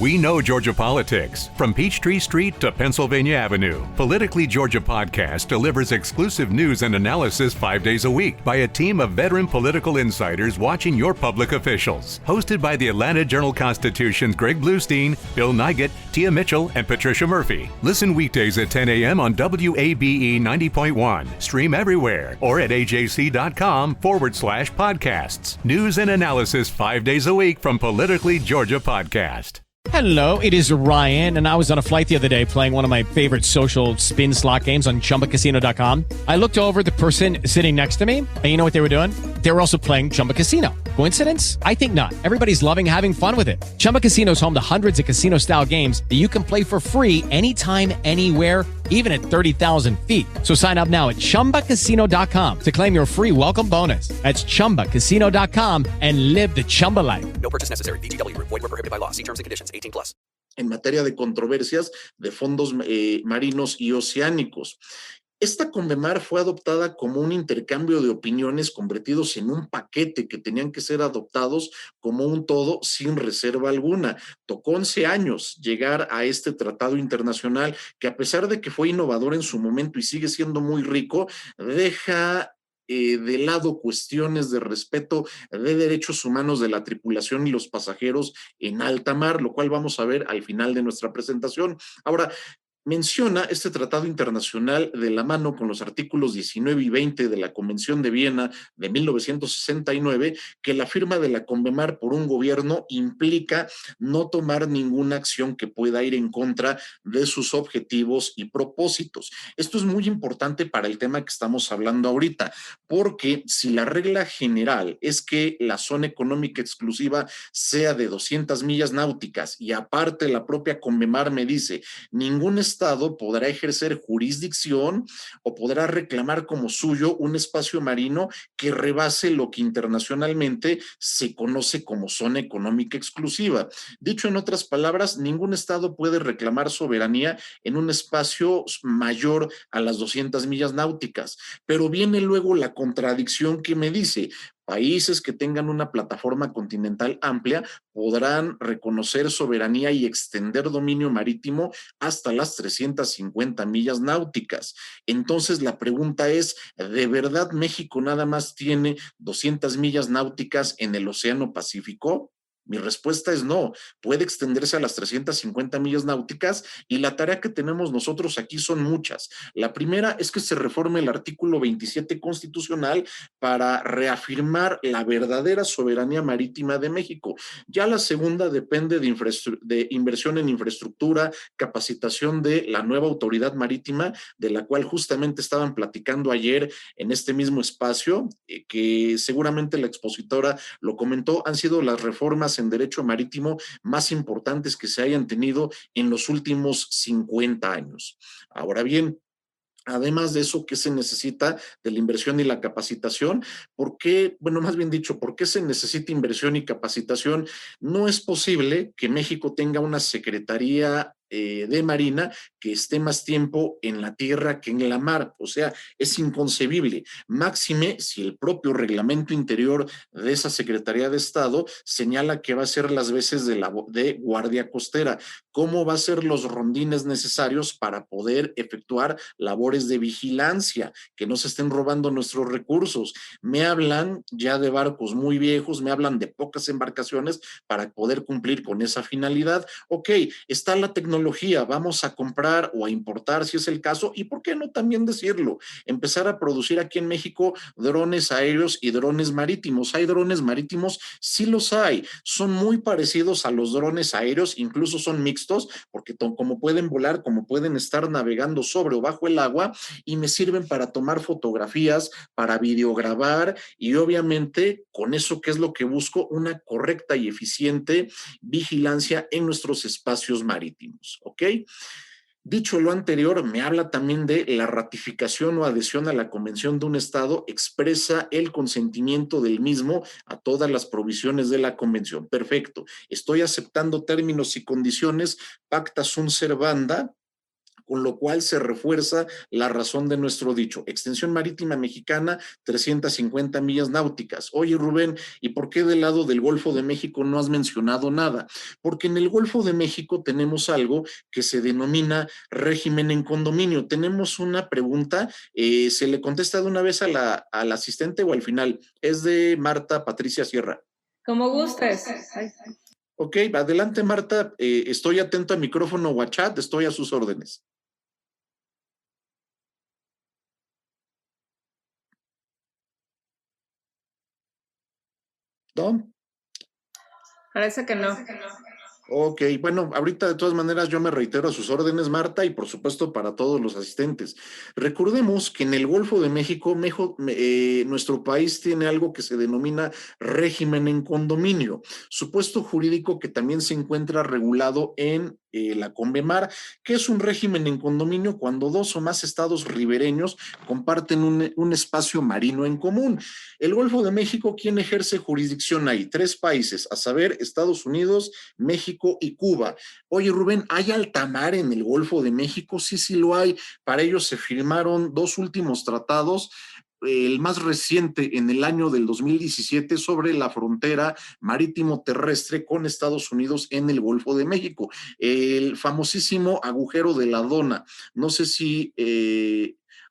We know Georgia politics. From Peachtree Street to Pennsylvania Avenue, Politically Georgia Podcast delivers exclusive news and analysis 5 days a week by a team of veteran political insiders watching your public officials. Hosted by the Atlanta Journal-Constitution's Greg Bluestein, Bill Nigett, Tia Mitchell, and Patricia Murphy. Listen weekdays at 10 a.m. on WABE 90.1. Stream everywhere or at ajc.com/podcasts. News and analysis 5 days a week from Politically Georgia Podcast. Hello, it is Ryan, and I was on a flight the other day playing one of my favorite social spin slot games on ChumbaCasino.com. I looked over at the person sitting next to me, and you know what they were doing? They were also playing Chumba Casino. Coincidence? I think not. Everybody's loving having fun with it. Chumba Casino is home to hundreds of casino-style games that you can play for free anytime, anywhere, even at 30,000 feet. So sign up now at ChumbaCasino.com to claim your free welcome bonus. That's ChumbaCasino.com and live the Chumba life. No purchase necessary. VGW. Void were prohibited by law. See terms and conditions. 18+. En materia de controversias de fondos marinos y oceánicos. Esta Convemar fue adoptada como un intercambio de opiniones convertidos en un paquete que tenían que ser adoptados como un todo sin reserva alguna. Tocó 11 años llegar a este tratado internacional que, a pesar de que fue innovador en su momento y sigue siendo muy rico, deja de lado cuestiones de respeto de derechos humanos de la tripulación y los pasajeros en alta mar, lo cual vamos a ver al final de nuestra presentación. Ahora, menciona este tratado internacional de la mano con los artículos 19 y 20 de la Convención de Viena de 1969, que la firma de la Convemar por un gobierno implica no tomar ninguna acción que pueda ir en contra de sus objetivos y propósitos. Esto es muy importante para el tema que estamos hablando ahorita, porque si la regla general es que la zona económica exclusiva sea de 200 millas náuticas y aparte la propia Convemar me dice, ningún Estado podrá ejercer jurisdicción o podrá reclamar como suyo un espacio marino que rebase lo que internacionalmente se conoce como zona económica exclusiva. Dicho en otras palabras, ningún Estado puede reclamar soberanía en un espacio mayor a las 200 millas náuticas. Pero viene luego la contradicción que me dice, países que tengan una plataforma continental amplia podrán reconocer soberanía y extender dominio marítimo hasta las 350 millas náuticas. Entonces la pregunta es, ¿de verdad México nada más tiene 200 millas náuticas en el Océano Pacífico? Mi respuesta es no, puede extenderse a las 350 millas náuticas y la tarea que tenemos nosotros aquí son muchas. La primera es que se reforme el artículo 27 constitucional para reafirmar la verdadera soberanía marítima de México. Ya la segunda depende de inversión en infraestructura, capacitación de la nueva autoridad marítima, de la cual justamente estaban platicando ayer en este mismo espacio, que seguramente la expositora lo comentó, han sido las reformas en derecho marítimo más importantes que se hayan tenido en los últimos 50 años. Ahora bien, además de eso, ¿qué se necesita de la inversión y la capacitación? ¿Por qué? Bueno, más bien dicho, ¿por qué se necesita inversión y capacitación? No es posible que México tenga una secretaría de Marina que esté más tiempo en la tierra que en la mar. O sea, es inconcebible. Máxime si el propio reglamento interior de esa Secretaría de Estado señala que va a ser las veces de guardia costera. ¿Cómo va a ser los rondines necesarios para poder efectuar labores de vigilancia, que no se estén robando nuestros recursos? Me hablan ya de barcos muy viejos, me hablan de pocas embarcaciones para poder cumplir con esa finalidad. Ok, está la tecnología, vamos a comprar o a importar si es el caso, y por qué no también decirlo, empezar a producir aquí en México drones aéreos y drones marítimos. ¿Hay drones marítimos? Sí los hay, son muy parecidos a los drones aéreos, incluso son mixtos, porque como pueden volar, como pueden estar navegando sobre o bajo el agua, y me sirven para tomar fotografías, para videograbar, y obviamente con eso, ¿qué es lo que busco? Una correcta y eficiente vigilancia en nuestros espacios marítimos. ¿Ok? Dicho lo anterior, me habla también de la ratificación o adhesión a la convención de un Estado, expresa el consentimiento del mismo a todas las provisiones de la convención. Perfecto. Estoy aceptando términos y condiciones, pacta sunt servanda, con lo cual se refuerza la razón de nuestro dicho. Extensión marítima mexicana, 350 millas náuticas. Oye, Rubén, ¿y por qué del lado del Golfo de México no has mencionado nada? Porque en el Golfo de México tenemos algo que se denomina régimen en condominio. Tenemos una pregunta, ¿se le contesta de una vez al asistente o al final? Es de Marta Patricia Sierra. Como gustes. Ok, adelante, Marta. Estoy atento al micrófono o a chat, estoy a sus órdenes. ¿No? Parece que no. Ok, bueno, ahorita de todas maneras yo me reitero a sus órdenes, Marta, y por supuesto para todos los asistentes. Recordemos que en el Golfo de México, nuestro país tiene algo que se denomina régimen en condominio, supuesto jurídico que también se encuentra regulado en la CONVEMAR, que es un régimen en condominio cuando dos o más estados ribereños comparten un espacio marino en común. El Golfo de México, ¿quién ejerce jurisdicción ahí? 3 países, a saber, Estados Unidos, México y Cuba. Oye, Rubén, ¿hay alta mar en el Golfo de México? Sí, sí lo hay. Para ello se firmaron 2 últimos tratados, el más reciente en el año del 2017 sobre la frontera marítimo terrestre con Estados Unidos en el Golfo de México, el famosísimo agujero de la Dona. No sé si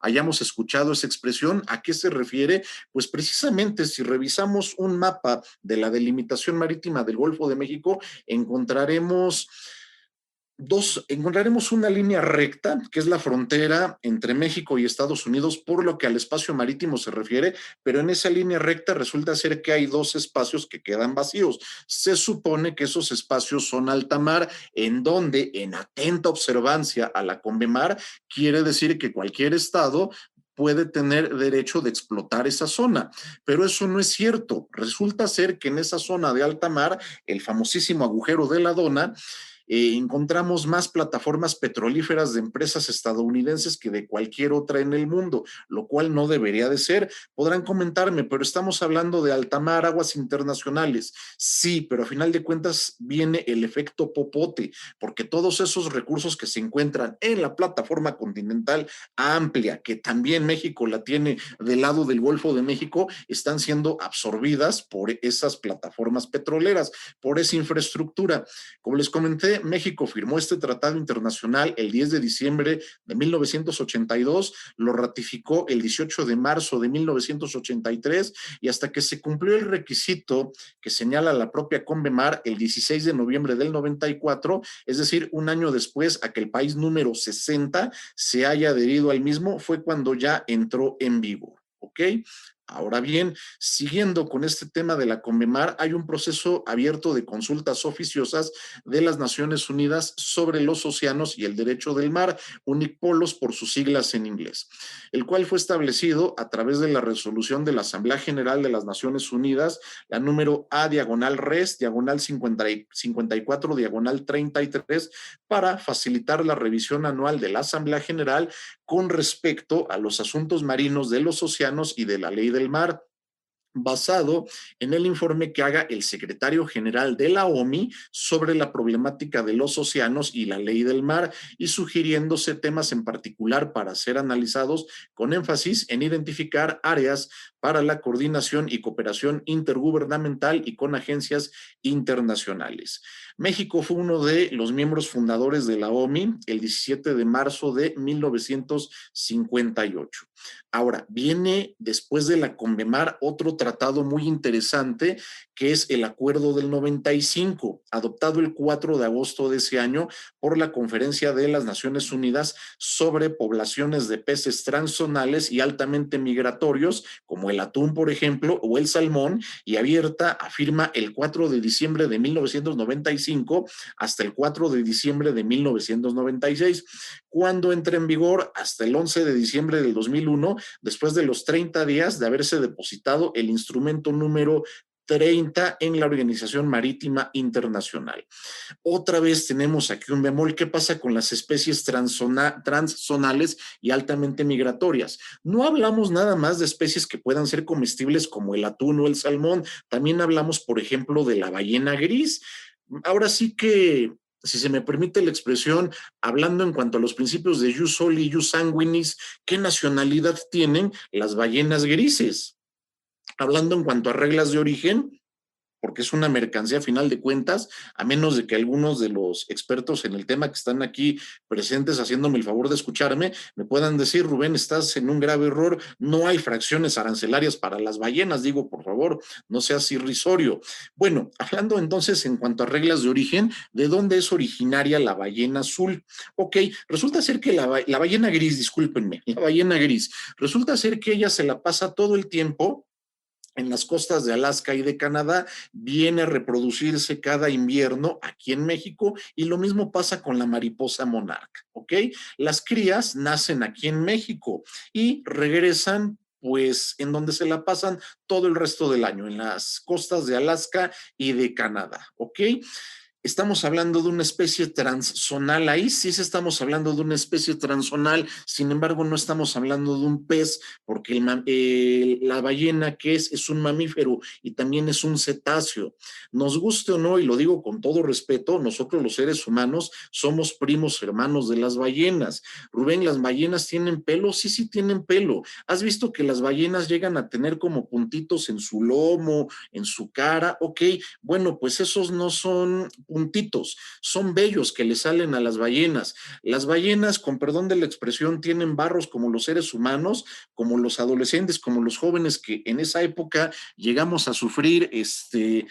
hayamos escuchado esa expresión. ¿A qué se refiere? Pues precisamente si revisamos un mapa de la delimitación marítima del Golfo de México, encontraremos una línea recta, que es la frontera entre México y Estados Unidos, por lo que al espacio marítimo se refiere, pero en esa línea recta resulta ser que hay 2 espacios que quedan vacíos. Se supone que esos espacios son alta mar, en donde, en atenta observancia a la CONVEMAR, quiere decir que cualquier estado puede tener derecho de explotar esa zona, pero eso no es cierto. Resulta ser que en esa zona de alta mar, el famosísimo agujero de la Dona, encontramos más plataformas petrolíferas de empresas estadounidenses que de cualquier otra en el mundo, lo cual no debería de ser. Podrán comentarme, pero estamos hablando de alta mar, aguas internacionales. Sí, pero a final de cuentas viene el efecto popote, porque todos esos recursos que se encuentran en la plataforma continental amplia, que también México la tiene del lado del Golfo de México, están siendo absorbidas por esas plataformas petroleras, por esa infraestructura. Como les comenté, México firmó este tratado internacional el 10 de diciembre de 1982, lo ratificó el 18 de marzo de 1983 y hasta que se cumplió el requisito que señala la propia CONVEMAR el 16 de noviembre del 94, es decir, un año después a que el país número 60 se haya adherido al mismo, fue cuando ya entró en vigor. ¿Ok? Ahora bien, siguiendo con este tema de la CONVEMAR, hay un proceso abierto de consultas oficiosas de las Naciones Unidas sobre los océanos y el derecho del mar, UNICPOLOS por sus siglas en inglés, el cual fue establecido a través de la resolución de la Asamblea General de las Naciones Unidas, la número A/Res, diagonal 54, diagonal 33, para facilitar la revisión anual de la Asamblea General con respecto a los asuntos marinos de los océanos y de la ley del mar, basado en el informe que haga el secretario general de la OMI sobre la problemática de los océanos y la ley del mar, y sugiriéndose temas en particular para ser analizados con énfasis en identificar áreas para la coordinación y cooperación intergubernamental y con agencias internacionales. México fue uno de los miembros fundadores de la OMI el 17 de marzo de 1958. Ahora, viene después de la CONVEMAR otro tratado muy interesante, que es el Acuerdo del 95, adoptado el 4 de agosto de ese año por la Conferencia de las Naciones Unidas sobre poblaciones de peces transzonales y altamente migratorios, como el atún, por ejemplo, o el salmón, y abierta afirma el 4 de diciembre de 1995 hasta el 4 de diciembre de 1996, cuando entra en vigor hasta el 11 de diciembre del 2001, después de los 30 días de haberse depositado el instrumento número 30 en la Organización Marítima Internacional. Otra vez tenemos aquí un bemol. ¿Qué pasa con las especies transzonales y altamente migratorias? No hablamos nada más de especies que puedan ser comestibles como el atún o el salmón. También hablamos, por ejemplo, de la ballena gris. Ahora sí que, si se me permite la expresión, hablando en cuanto a los principios de jus soli y jus sanguinis, ¿qué nacionalidad tienen las ballenas grises? Hablando en cuanto a reglas de origen, porque es una mercancía a final de cuentas, a menos de que algunos de los expertos en el tema que están aquí presentes haciéndome el favor de escucharme, me puedan decir, Rubén, estás en un grave error, no hay fracciones arancelarias para las ballenas, digo, por favor, no seas irrisorio. Bueno, hablando entonces en cuanto a reglas de origen, ¿de dónde es originaria la ballena azul? Ok, resulta ser que la ballena gris, discúlpenme, la ballena gris, resulta ser que ella se la pasa todo el tiempo en las costas de Alaska y de Canadá, viene a reproducirse cada invierno aquí en México, y lo mismo pasa con la mariposa monarca, ¿ok? Las crías nacen aquí en México y regresan pues en donde se la pasan todo el resto del año, en las costas de Alaska y de Canadá, ¿ok? Estamos hablando de una especie transzonal, ahí sí estamos hablando de una especie transzonal, sin embargo no estamos hablando de un pez, porque la ballena que es un mamífero y también es un cetáceo. Nos guste o no, y lo digo con todo respeto, nosotros los seres humanos somos primos hermanos de las ballenas. Rubén, ¿las ballenas tienen pelo? Sí, sí tienen pelo. ¿Has visto que las ballenas llegan a tener como puntitos en su lomo, en su cara? Ok, bueno, pues esos no son puntitos, son vellos que le salen a las ballenas. Las ballenas, con perdón de la expresión, tienen barros como los seres humanos, como los adolescentes, como los jóvenes que en esa época llegamos a sufrir de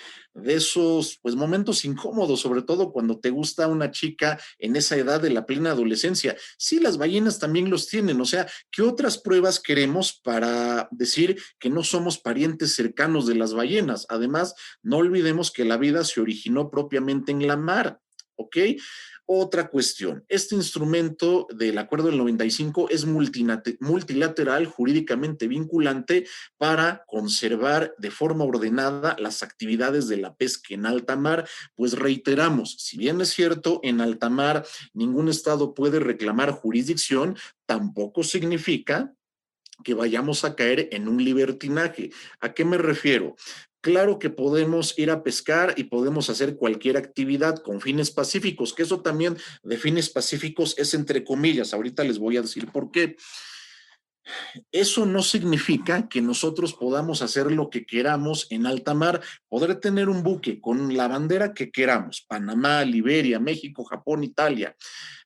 esos pues momentos incómodos, sobre todo cuando te gusta una chica en esa edad de la plena adolescencia. Sí, las ballenas también los tienen, o sea, ¿qué otras pruebas queremos para decir que no somos parientes cercanos de las ballenas? Además, no olvidemos que la vida se originó propiamente en la mar, ¿ok? Otra cuestión, este instrumento del Acuerdo del 95 es multilateral, jurídicamente vinculante para conservar de forma ordenada las actividades de la pesca en alta mar, pues reiteramos, si bien es cierto, en alta mar ningún estado puede reclamar jurisdicción, tampoco significa que vayamos a caer en un libertinaje. ¿A qué me refiero? Claro que podemos ir a pescar y podemos hacer cualquier actividad con fines pacíficos, que eso también de fines pacíficos es entre comillas. Ahorita les voy a decir por qué. Eso no significa que nosotros podamos hacer lo que queramos en alta mar, poder tener un buque con la bandera que queramos, Panamá, Liberia, México, Japón, Italia.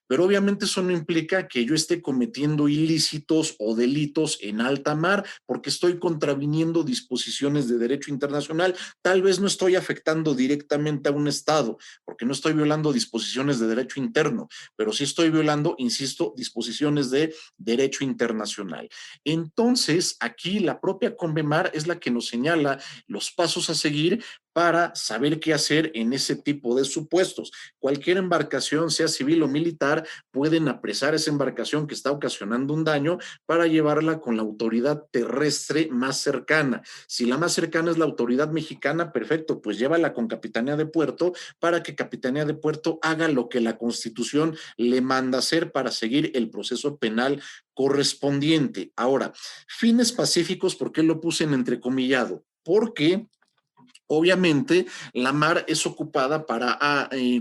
Pero obviamente eso no implica que yo esté cometiendo ilícitos o delitos en alta mar, porque estoy contraviniendo disposiciones de derecho internacional. Tal vez no estoy afectando directamente a un estado, porque no estoy violando disposiciones de derecho interno, pero sí estoy violando, insisto, disposiciones de derecho internacional. Entonces, aquí la propia Convemar es la que nos señala los pasos a seguir para saber qué hacer en ese tipo de supuestos. Cualquier embarcación, sea civil o militar, pueden apresar esa embarcación que está ocasionando un daño para llevarla con la autoridad terrestre más cercana. Si la más cercana es la autoridad mexicana, perfecto, pues llévala con Capitanía de Puerto para que Capitanía de Puerto haga lo que la Constitución le manda hacer para seguir el proceso penal correspondiente. Ahora, fines pacíficos, ¿por qué lo puse en entrecomillado? Porque obviamente, la mar es ocupada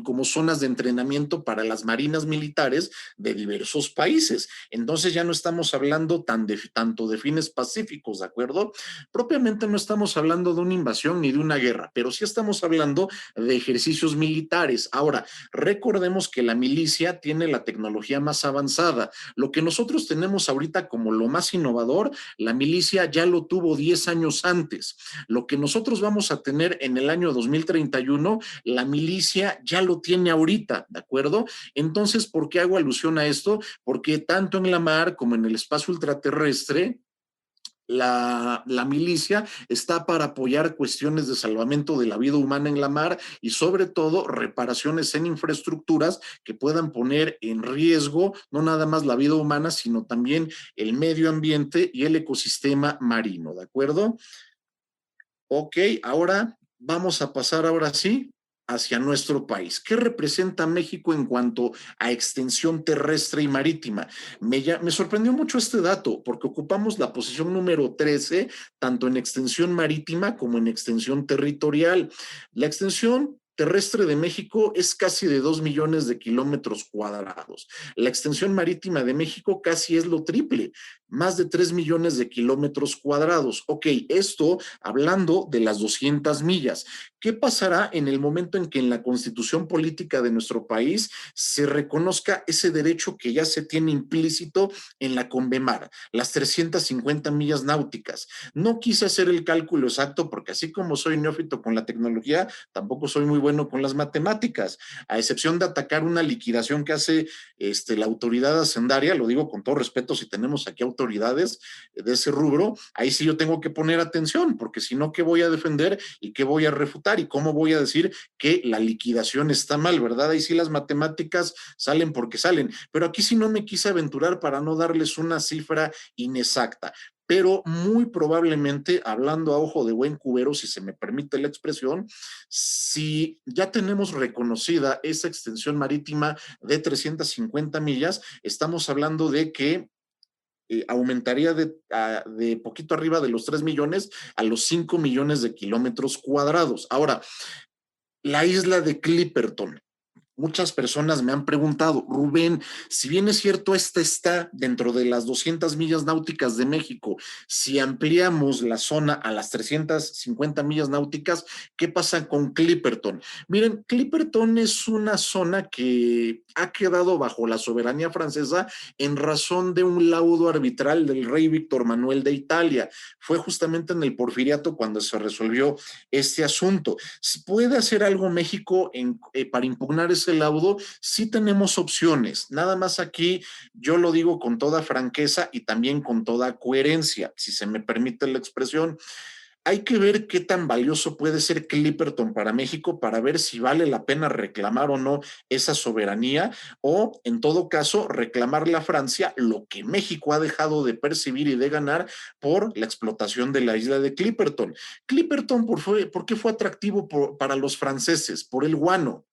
como zonas de entrenamiento para las marinas militares de diversos países. Entonces ya no estamos hablando tanto de fines pacíficos, ¿de acuerdo? Propiamente no estamos hablando de una invasión ni de una guerra, pero sí estamos hablando de ejercicios militares. Ahora, recordemos que la milicia tiene la tecnología más avanzada. Lo que nosotros tenemos ahorita como lo más innovador, la milicia ya lo tuvo 10 años antes. Lo que nosotros vamos a tener en el año 2031, la milicia ya lo tiene ahorita, ¿de acuerdo? Entonces, ¿por qué hago alusión a esto? Porque tanto en la mar como en el espacio ultraterrestre, la milicia está para apoyar cuestiones de salvamento de la vida humana en la mar y sobre todo reparaciones en infraestructuras que puedan poner en riesgo no nada más la vida humana, sino también el medio ambiente y el ecosistema marino, ¿de acuerdo? Ok, ahora vamos a pasar ahora sí hacia nuestro país. ¿Qué representa México en cuanto a extensión terrestre y marítima? Me sorprendió mucho este dato porque ocupamos la posición número 13, tanto en extensión marítima como en extensión territorial. La extensión terrestre de México es casi de 2 millones de kilómetros cuadrados. La extensión marítima de México casi es lo triple, más de 3 millones de kilómetros cuadrados. Ok, esto hablando de las 200 millas. ¿Qué pasará en el momento en que en la constitución política de nuestro país se reconozca ese derecho que ya se tiene implícito en la Convemar, las 350 millas náuticas? No quise hacer el cálculo exacto porque así como soy neófito con la tecnología, tampoco soy muy bueno con las matemáticas, a excepción de atacar una liquidación que hace la autoridad hacendaria, lo digo con todo respeto, si tenemos aquí autoridades de ese rubro, ahí sí yo tengo que poner atención, porque si no, ¿qué voy a defender y qué voy a refutar y cómo voy a decir que la liquidación está mal, ¿verdad? Ahí sí las matemáticas salen porque salen, pero aquí sí no me quise aventurar para no darles una cifra inexacta, pero muy probablemente, hablando a ojo de buen cubero, si se me permite la expresión, si ya tenemos reconocida esa extensión marítima de 350 millas, estamos hablando de que aumentaría de poquito arriba de los 3 millones a los 5 millones de kilómetros cuadrados. Ahora, la isla de Clipperton. Muchas personas me han preguntado, Rubén, si bien es cierto, esta está dentro de las 200 millas náuticas de México, si ampliamos la zona a las 350 millas náuticas, ¿qué pasa con Clipperton? Miren, Clipperton es una zona que ha quedado bajo la soberanía francesa en razón de un laudo arbitral del rey Víctor Manuel de Italia. Fue justamente en el Porfiriato cuando se resolvió este asunto. ¿Puede hacer algo México para impugnar ese laudo? Sí tenemos opciones, nada más aquí yo lo digo con toda franqueza y también con toda coherencia, si se me permite la expresión. Hay que ver qué tan valioso puede ser Clipperton para México para ver si vale la pena reclamar o no esa soberanía o, en todo caso, reclamarle a Francia lo que México ha dejado de percibir y de ganar por la explotación de la isla de Clipperton. Clipperton, ¿por qué fue atractivo para los franceses? Por el guano.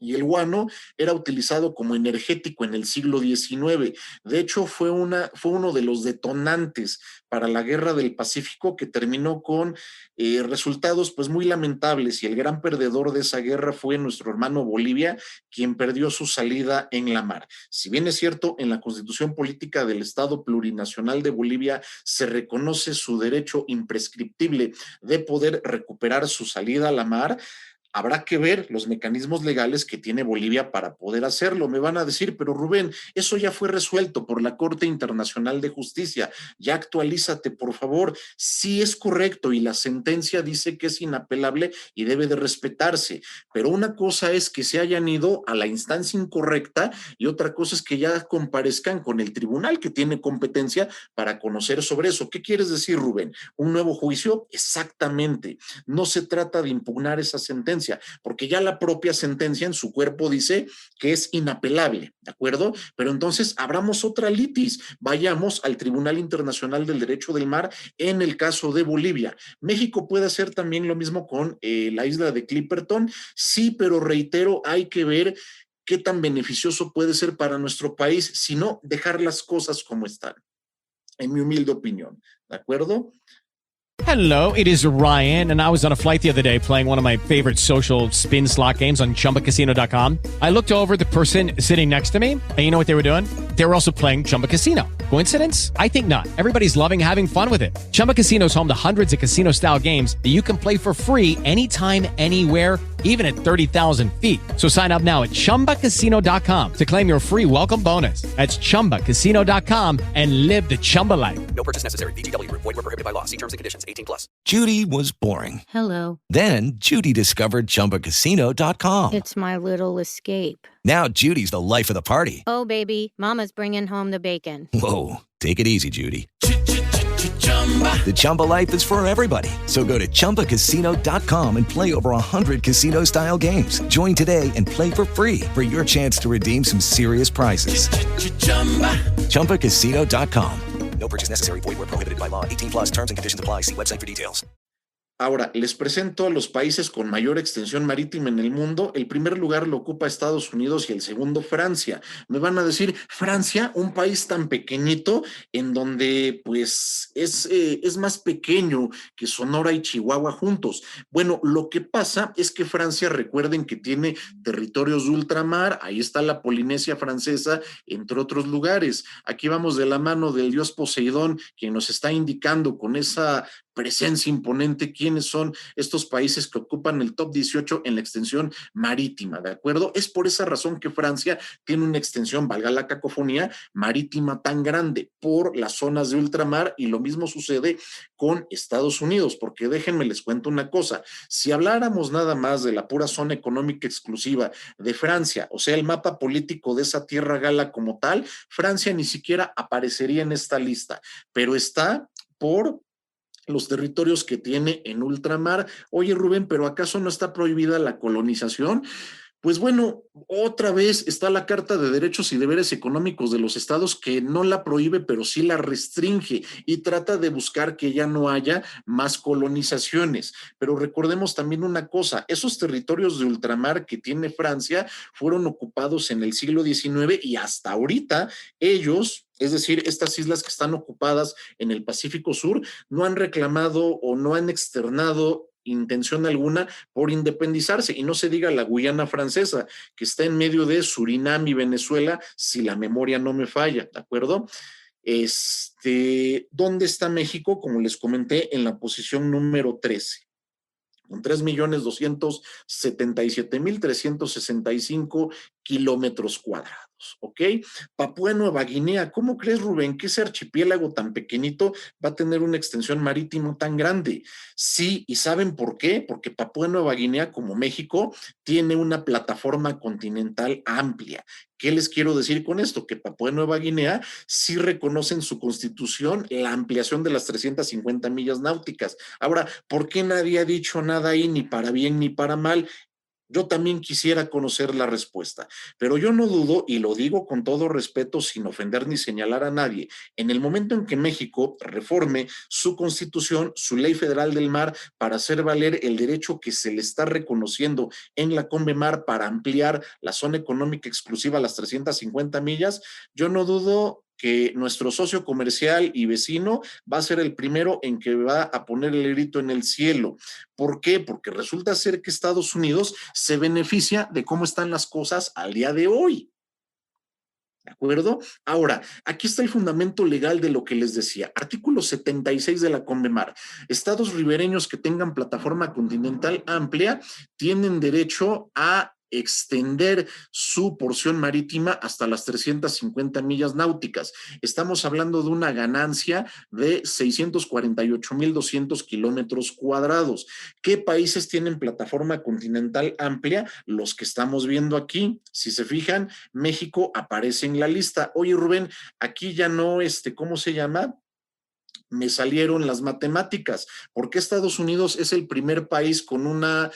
Y el guano era utilizado como energético en el siglo XIX. De hecho, fue uno de los detonantes para la Guerra del Pacífico que terminó con resultados pues muy lamentables, y el gran perdedor de esa guerra fue nuestro hermano Bolivia, quien perdió su salida en la mar. Si bien es cierto, en la Constitución Política del Estado Plurinacional de Bolivia se reconoce su derecho imprescriptible de poder recuperar su salida a la mar, habrá que ver los mecanismos legales que tiene Bolivia para poder hacerlo. Me van a decir, pero Rubén, eso ya fue resuelto por la Corte Internacional de Justicia. Ya actualízate, por favor. Sí es correcto y la sentencia dice que es inapelable y debe de respetarse. Pero una cosa es que se hayan ido a la instancia incorrecta y otra cosa es que ya comparezcan con el tribunal que tiene competencia para conocer sobre eso. ¿Qué quieres decir, Rubén? ¿Un nuevo juicio? Exactamente. No se trata de impugnar esa sentencia, porque ya la propia sentencia en su cuerpo dice que es inapelable, ¿de acuerdo? Pero entonces abramos otra litis, vayamos al Tribunal Internacional del Derecho del Mar en el caso de Bolivia. México puede hacer también lo mismo con la isla de Clipperton, sí, pero reitero, hay que ver qué tan beneficioso puede ser para nuestro país, si no, dejar las cosas como están, en mi humilde opinión, ¿de acuerdo? Hello, it is Ryan, and I was on a flight the other day playing one of my favorite social spin slot games on ChumbaCasino.com. I looked over at the person sitting next to me, and you know what they were doing? They were also playing Chumba Casino. Coincidence? I think not. Everybody's loving having fun with it. Chumba Casino is home to hundreds of casino-style games that you can play for free anytime, anywhere, even at 30,000 feet. So sign up now at ChumbaCasino.com to claim your free welcome bonus. That's ChumbaCasino.com and live the Chumba life. No purchase necessary. VGW. Void where prohibited by law. See terms and conditions. 18+. Judy was boring. Hello. Then Judy discovered ChumbaCasino.com. It's my little escape. Now Judy's the life of the party. Oh, baby, mama's bringing home the bacon. Whoa, take it easy, Judy. The Chumba life is for everybody. So go to ChumbaCasino.com and play over 100 casino-style games. Join today and play for free for your chance to redeem some serious prizes. ChumbaCasino.com. No purchase necessary. Void where prohibited by law. 18+. Terms and conditions apply. See website for details. Ahora, les presento a los países con mayor extensión marítima en el mundo. El primer lugar lo ocupa Estados Unidos y el segundo Francia. Me van a decir, Francia, un país tan pequeñito en donde pues es más pequeño que Sonora y Chihuahua juntos. Bueno, lo que pasa es que Francia, recuerden que tiene territorios de ultramar, ahí está la Polinesia francesa, entre otros lugares. Aquí vamos de la mano del dios Poseidón, quien nos está indicando con esa presencia imponente, quiénes son estos países que ocupan el top 18 en la extensión marítima, ¿de acuerdo? Es por esa razón que Francia tiene una extensión, valga la cacofonía, marítima tan grande por las zonas de ultramar, y lo mismo sucede con Estados Unidos, porque déjenme les cuento una cosa, si habláramos nada más de la pura zona económica exclusiva de Francia, o sea, el mapa político de esa tierra gala como tal, Francia ni siquiera aparecería en esta lista, pero está por los territorios que tiene en ultramar. Oye, Rubén, ¿pero acaso no está prohibida la colonización? Pues bueno, otra vez está la Carta de Derechos y Deberes Económicos de los Estados, que no la prohíbe, pero sí la restringe y trata de buscar que ya no haya más colonizaciones. Pero recordemos también una cosa, esos territorios de ultramar que tiene Francia fueron ocupados en el siglo XIX y hasta ahorita ellos, es decir, estas islas que están ocupadas en el Pacífico Sur, no han reclamado o no han externado intención alguna por independizarse, y no se diga la Guyana Francesa, que está en medio de Surinam y Venezuela, si la memoria no me falla, ¿de acuerdo? ¿Dónde está México? Como les comenté, en la posición número 13. Con 3.277.365 kilómetros cuadrados, ¿ok? Papúa Nueva Guinea, ¿cómo crees, Rubén, que ese archipiélago tan pequeñito va a tener una extensión marítima tan grande? Sí, ¿y saben por qué? Porque Papúa Nueva Guinea, como México, tiene una plataforma continental amplia. ¿Qué les quiero decir con esto? Que Papúa Nueva Guinea sí reconoce en su constitución la ampliación de las 350 millas náuticas. Ahora, ¿por qué nadie ha dicho nada ahí, ni para bien ni para mal? Yo también quisiera conocer la respuesta, pero yo no dudo, y lo digo con todo respeto, sin ofender ni señalar a nadie, en el momento en que México reforme su constitución, su ley federal del mar, para hacer valer el derecho que se le está reconociendo en la CONVEMAR para ampliar la zona económica exclusiva a las 350 millas, yo no dudo que nuestro socio comercial y vecino va a ser el primero en que va a poner el grito en el cielo. ¿Por qué? Porque resulta ser que Estados Unidos se beneficia de cómo están las cosas al día de hoy. ¿De acuerdo? Ahora, aquí está el fundamento legal de lo que les decía. Artículo 76 de la CONVEMAR. Estados ribereños que tengan plataforma continental amplia tienen derecho a extender su porción marítima hasta las 350 millas náuticas. Estamos hablando de una ganancia de 648.200 kilómetros cuadrados. ¿Qué países tienen plataforma continental amplia? Los que estamos viendo aquí. Si se fijan, México aparece en la lista. Oye, Rubén, aquí ya no, ¿cómo se llama? Me salieron las matemáticas. ¿Por qué Estados Unidos es el primer país con una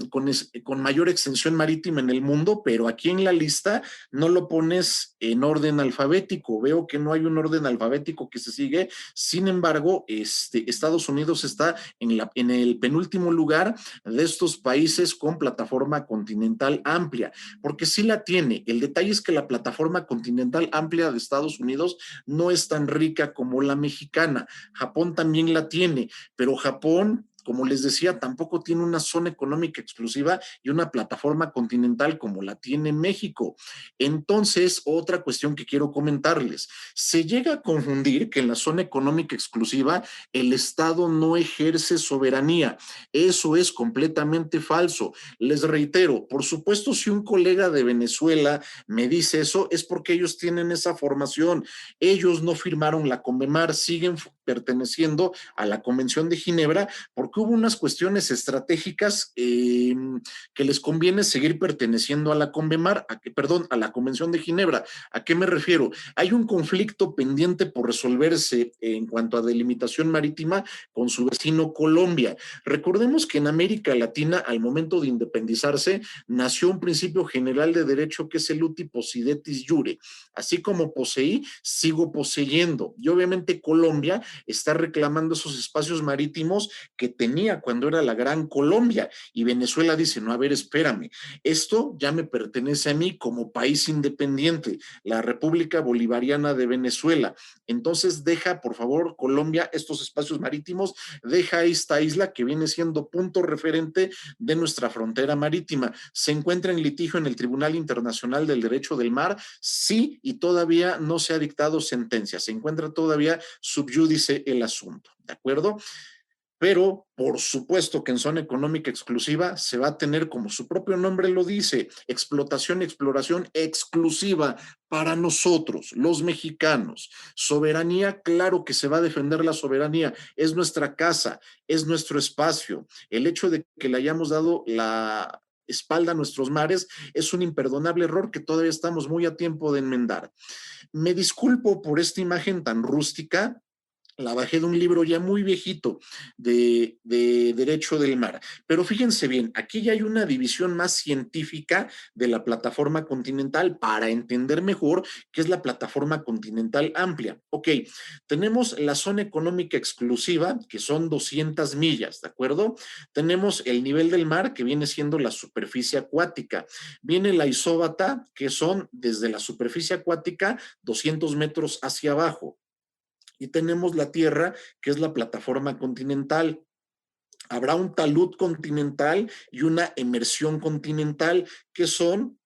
con mayor extensión marítima en el mundo, pero aquí en la lista no lo pones en orden alfabético? Veo que no hay un orden alfabético que se sigue. Sin embargo, Estados Unidos está en el penúltimo lugar de estos países con plataforma continental amplia, porque sí la tiene. El detalle es que la plataforma continental amplia de Estados Unidos no es tan rica como la mexicana. Japón también la tiene, pero Japón, como les decía, tampoco tiene una zona económica exclusiva y una plataforma continental como la tiene México. Entonces, otra cuestión que quiero comentarles, se llega a confundir que en la zona económica exclusiva el Estado no ejerce soberanía. Eso es completamente falso. Les reitero, por supuesto, si un colega de Venezuela me dice eso, es porque ellos tienen esa formación. Ellos no firmaron la CONVEMAR, siguen perteneciendo a la Convención de Ginebra, porque hubo unas cuestiones estratégicas que les conviene seguir perteneciendo a la CONVEMAR, a la Convención de Ginebra. ¿A qué me refiero? Hay un conflicto pendiente por resolverse en cuanto a delimitación marítima con su vecino Colombia. Recordemos que en América Latina, al momento de independizarse, nació un principio general de derecho que es el uti possidetis iure. Así como poseí, sigo poseyendo. Y obviamente Colombia está reclamando esos espacios marítimos que tenía cuando era la Gran Colombia, y Venezuela dice, no, a ver, espérame, esto ya me pertenece a mí como país independiente, la República Bolivariana de Venezuela. Entonces deja, por favor, Colombia, estos espacios marítimos, deja esta isla que viene siendo punto referente de nuestra frontera marítima. ¿Se encuentra en litigio en el Tribunal Internacional del Derecho del Mar? Sí, y todavía no se ha dictado sentencia, se encuentra todavía sub judice analice el asunto, ¿de acuerdo? Pero por supuesto que en zona económica exclusiva se va a tener, como su propio nombre lo dice, explotación y exploración exclusiva para nosotros, los mexicanos. Soberanía, claro que se va a defender la soberanía, es nuestra casa, es nuestro espacio. El hecho de que le hayamos dado la espalda a nuestros mares es un imperdonable error que todavía estamos muy a tiempo de enmendar. Me disculpo por esta imagen tan rústica. La bajé de un libro ya muy viejito de Derecho del Mar. Pero fíjense bien, aquí ya hay una división más científica de la plataforma continental para entender mejor qué es la plataforma continental amplia. Ok, tenemos la zona económica exclusiva, que son 200 millas, ¿de acuerdo? Tenemos el nivel del mar, que viene siendo la superficie acuática. Viene la isóbata, que son desde la superficie acuática 200 metros hacia abajo. Y tenemos la tierra, que es la plataforma continental. Habrá un talud continental y una emersión continental, que son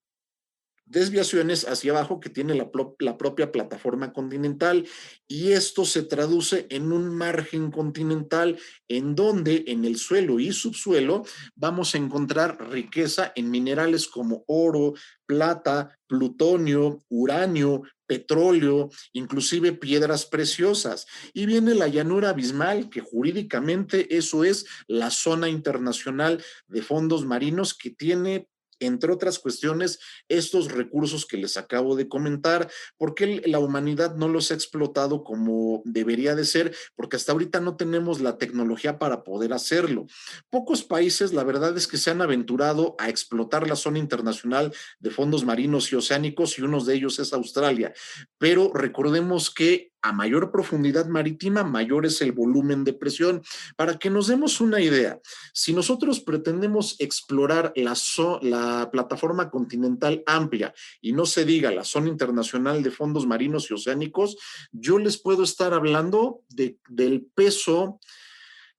desviaciones hacia abajo que tiene la propia plataforma continental, y esto se traduce en un margen continental en donde en el suelo y subsuelo vamos a encontrar riqueza en minerales como oro, plata, plutonio, uranio, petróleo, inclusive piedras preciosas. Y viene la llanura abismal, que jurídicamente eso es la zona internacional de fondos marinos, que tiene, entre otras cuestiones, estos recursos que les acabo de comentar. ¿Por qué la humanidad no los ha explotado como debería de ser? Porque hasta ahorita no tenemos la tecnología para poder hacerlo. Pocos países, la verdad es que se han aventurado a explotar la zona internacional de fondos marinos y oceánicos, y uno de ellos es Australia. Pero recordemos que a mayor profundidad marítima, mayor es el volumen de presión. Para que nos demos una idea, si nosotros pretendemos explorar la plataforma continental amplia, y no se diga la zona internacional de fondos marinos y oceánicos, yo les puedo estar hablando del peso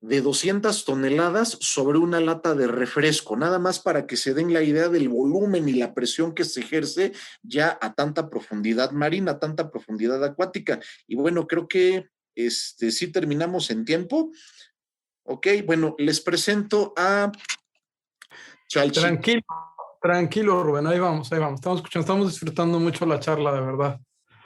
de 200 toneladas sobre una lata de refresco, nada más para que se den la idea del volumen y la presión que se ejerce ya a tanta profundidad marina, a tanta profundidad acuática. Y bueno, creo que sí terminamos en tiempo. Ok, bueno, les presento a Chalchi. Tranquilo, Rubén, ahí vamos. Estamos escuchando, estamos disfrutando mucho la charla, de verdad.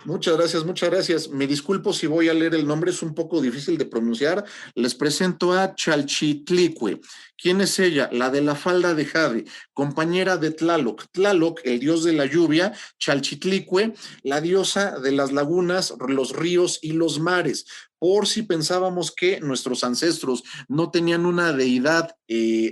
Muchas gracias, muchas gracias. Me disculpo si voy a leer el nombre, es un poco difícil de pronunciar. Les presento a Chalchitlicue. ¿Quién es ella? La de la falda de jade, compañera de Tlaloc. Tlaloc, el dios de la lluvia; Chalchitlicue, la diosa de las lagunas, los ríos y los mares. Por si pensábamos que nuestros ancestros no tenían una deidad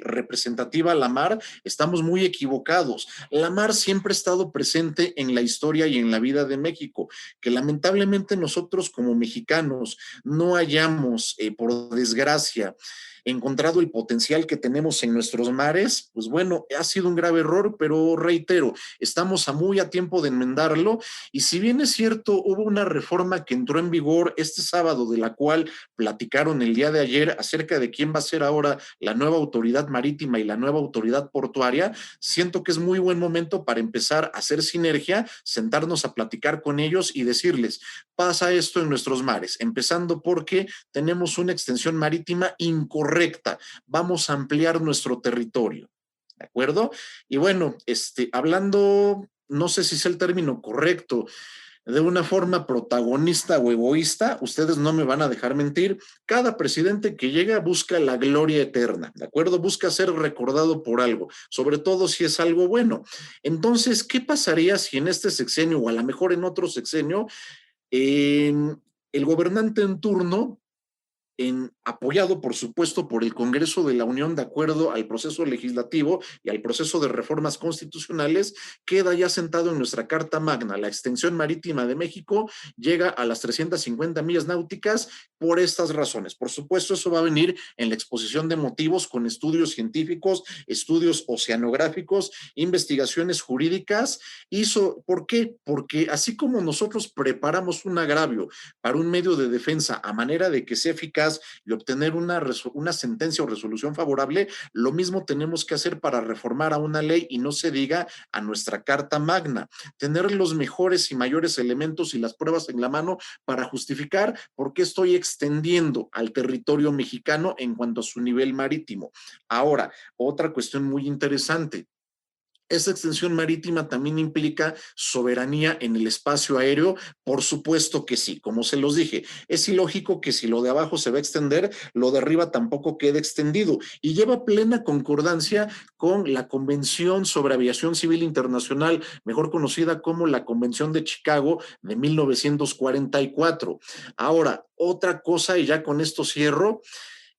representativa a la mar, estamos muy equivocados. La mar siempre ha estado presente en la historia y en la vida de México, que lamentablemente nosotros como mexicanos no hayamos, por desgracia, encontrado el potencial que tenemos en nuestros mares. Pues bueno, ha sido un grave error, pero reitero, estamos muy a tiempo de enmendarlo. Y si bien es cierto, hubo una reforma que entró en vigor este sábado, de la cual platicaron el día de ayer, acerca de quién va a ser ahora la nueva autoridad marítima y la nueva autoridad portuaria, siento que es muy buen momento para empezar a hacer sinergia, sentarnos a platicar con ellos y decirles: pasa esto en nuestros mares, empezando porque tenemos una extensión marítima incorrecta, vamos a ampliar nuestro territorio, ¿de acuerdo? Y bueno, hablando, no sé si es el término correcto, de una forma protagonista o egoísta, ustedes no me van a dejar mentir, cada presidente que llega busca la gloria eterna, ¿de acuerdo? Busca ser recordado por algo, sobre todo si es algo bueno. Entonces, ¿qué pasaría si en este sexenio, o a lo mejor en otro sexenio, el gobernante en turno, apoyado por supuesto por el Congreso de la Unión, de acuerdo al proceso legislativo y al proceso de reformas constitucionales, queda ya sentado en nuestra Carta Magna? La extensión marítima de México llega a las 350 millas náuticas por estas razones. Por supuesto, eso va a venir en la exposición de motivos, con estudios científicos, estudios oceanográficos, investigaciones jurídicas. ¿Por qué? Porque así como nosotros preparamos un agravio para un medio de defensa a manera de que sea eficaz eficaz y obtener una sentencia o resolución favorable, lo mismo tenemos que hacer para reformar a una ley y no se diga a nuestra Carta Magna. Tener los mejores y mayores elementos y las pruebas en la mano para justificar por qué estoy extendiendo al territorio mexicano en cuanto a su nivel marítimo. Ahora, otra cuestión muy interesante. Esa extensión marítima también implica soberanía en el espacio aéreo, por supuesto que sí, como se los dije, es ilógico que si lo de abajo se va a extender, lo de arriba tampoco quede extendido y lleva plena concordancia con la Convención sobre Aviación Civil Internacional, mejor conocida como la Convención de Chicago de 1944. Ahora, otra cosa, y ya con esto cierro,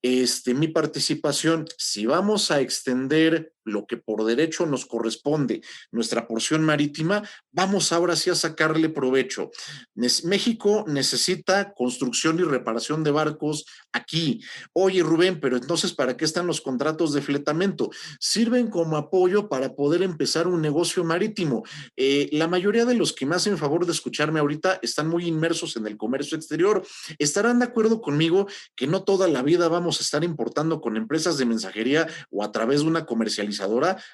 mi participación, si vamos a extender lo que por derecho nos corresponde, nuestra porción marítima, vamos ahora sí a sacarle provecho. México necesita construcción y reparación de barcos aquí. Oye, Rubén, pero entonces, ¿para qué están los contratos de fletamento? Sirven como apoyo para poder empezar un negocio marítimo. La mayoría de los que me hacen favor de escucharme ahorita están muy inmersos en el comercio exterior. Estarán de acuerdo conmigo que no toda la vida vamos a estar importando con empresas de mensajería o a través de una comercializadora.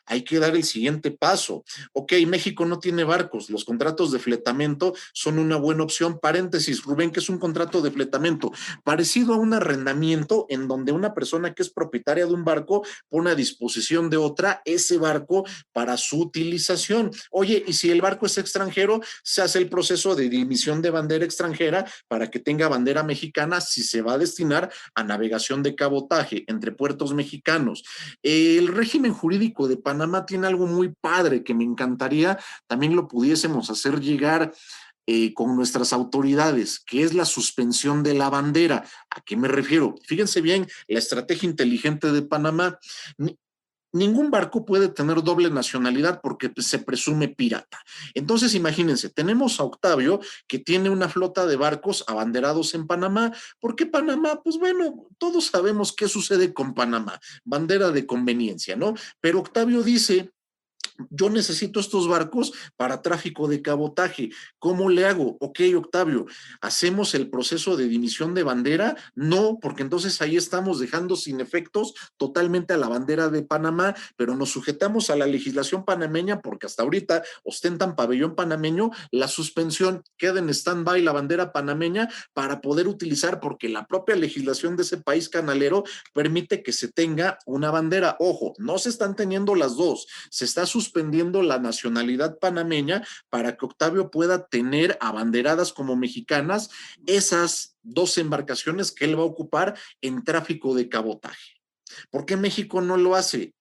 Hay que dar el siguiente paso. Ok, México no tiene barcos, los contratos de fletamento son una buena opción. Paréntesis, Rubén, ¿qué es un contrato de fletamento? Parecido a un arrendamiento en donde una persona que es propietaria de un barco pone a disposición de otra ese barco para su utilización. Oye, y si el barco es extranjero, se hace el proceso de dimisión de bandera extranjera para que tenga bandera mexicana si se va a destinar a navegación de cabotaje entre puertos mexicanos. El régimen jurídico de Panamá tiene algo muy padre que me encantaría también lo pudiésemos hacer llegar con nuestras autoridades, que es la suspensión de la bandera. ¿A qué me refiero? Fíjense bien, la estrategia inteligente de Panamá. Ningún barco puede tener doble nacionalidad porque se presume pirata. Entonces, imagínense, tenemos a Octavio que tiene una flota de barcos abanderados en Panamá. ¿Por qué Panamá? Pues bueno, todos sabemos qué sucede con Panamá, bandera de conveniencia, ¿no? Pero Octavio dice, yo necesito estos barcos para tráfico de cabotaje. ¿Cómo le hago? Ok, Octavio, ¿hacemos el proceso de dimisión de bandera? No, porque entonces ahí estamos dejando sin efectos totalmente a la bandera de Panamá, pero nos sujetamos a la legislación panameña porque hasta ahorita ostentan pabellón panameño, la suspensión queda en stand-by la bandera panameña para poder utilizar, porque la propia legislación de ese país canalero permite que se tenga una bandera. Ojo, no se están teniendo las dos, se está suspendiendo la nacionalidad panameña para que Octavio pueda tener abanderadas como mexicanas esas dos embarcaciones que él va a ocupar en tráfico de cabotaje. ¿Por qué México no lo hace?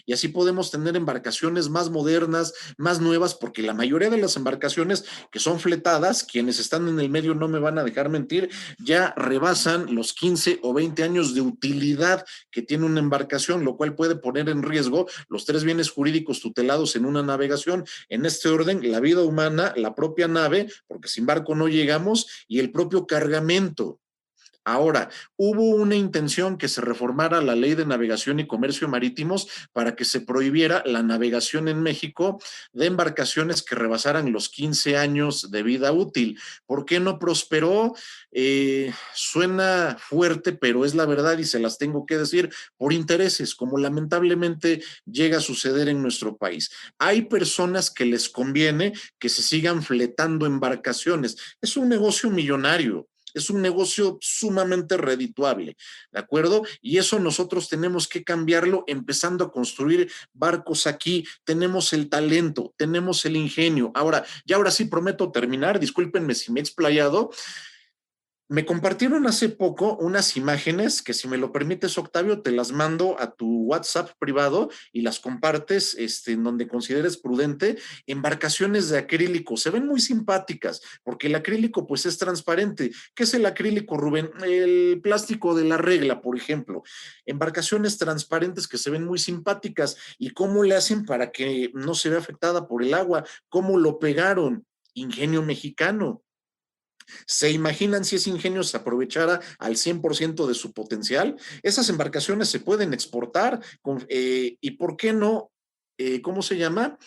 Y así podemos tener embarcaciones más modernas, más nuevas, porque la mayoría de las embarcaciones que son fletadas, quienes están en el medio no me van a dejar mentir, ya rebasan los 15 o 20 años de utilidad que tiene una embarcación, lo cual puede poner en riesgo los tres bienes jurídicos tutelados en una navegación. En este orden, la vida humana, la propia nave, porque sin barco no llegamos, y el propio cargamento. Ahora, hubo una intención que se reformara la Ley de Navegación y Comercio Marítimos para que se prohibiera la navegación en México de embarcaciones que rebasaran los 15 años de vida útil. ¿Por qué no prosperó? Suena fuerte, pero es la verdad y se las tengo que decir, por intereses, como lamentablemente llega a suceder en nuestro país. Hay personas que les conviene que se sigan fletando embarcaciones. Es un negocio millonario. Es un negocio sumamente redituable, ¿de acuerdo? Y eso nosotros tenemos que cambiarlo empezando a construir barcos aquí. Tenemos el talento, tenemos el ingenio. Ahora sí prometo terminar, discúlpenme si me he explayado. Me compartieron hace poco unas imágenes que, si me lo permites, Octavio, te las mando a tu WhatsApp privado y las compartes en donde consideres prudente. Embarcaciones de acrílico, se ven muy simpáticas porque el acrílico pues es transparente. ¿Qué es el acrílico, Rubén? El plástico de la regla, por ejemplo. Embarcaciones transparentes que se ven muy simpáticas. ¿Y cómo le hacen para que no se vea afectada por el agua? ¿Cómo lo pegaron? Ingenio mexicano. ¿Se imaginan si ese ingenio se aprovechara al 100% de su potencial? Esas embarcaciones se pueden exportar y ¿por qué no? ¿Cómo se llama?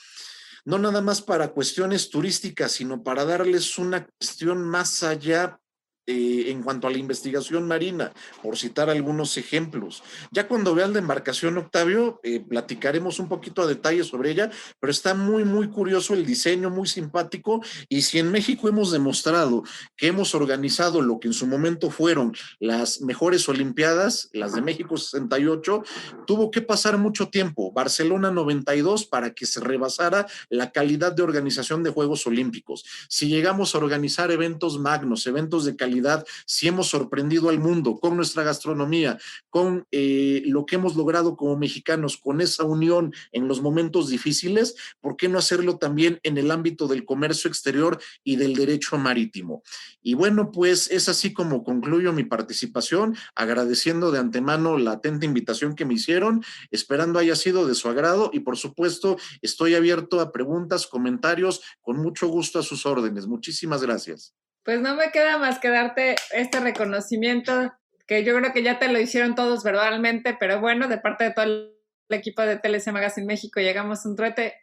No nada más para cuestiones turísticas, sino para darles una cuestión más allá en cuanto a la investigación marina, por citar algunos ejemplos. Ya cuando vean la embarcación, Octavio, platicaremos un poquito a detalle sobre ella, pero está muy, muy curioso el diseño, muy simpático, y si en México hemos demostrado que hemos organizado lo que en su momento fueron las mejores Olimpiadas, las de México 68, tuvo que pasar mucho tiempo, Barcelona 92, para que se rebasara la calidad de organización de Juegos Olímpicos. Si llegamos a organizar eventos magnos, eventos de calidad, si hemos sorprendido al mundo con nuestra gastronomía, con lo que hemos logrado como mexicanos, con esa unión en los momentos difíciles, ¿por qué no hacerlo también en el ámbito del comercio exterior y del derecho marítimo? Y bueno, pues es así como concluyo mi participación, agradeciendo de antemano la atenta invitación que me hicieron, esperando haya sido de su agrado y por supuesto estoy abierto a preguntas, comentarios, con mucho gusto a sus órdenes. Muchísimas gracias. Pues no me queda más que darte este reconocimiento, que yo creo que ya te lo hicieron todos verbalmente, pero bueno, de parte de todo el equipo de TLC Magazine México, llegamos a un trueque,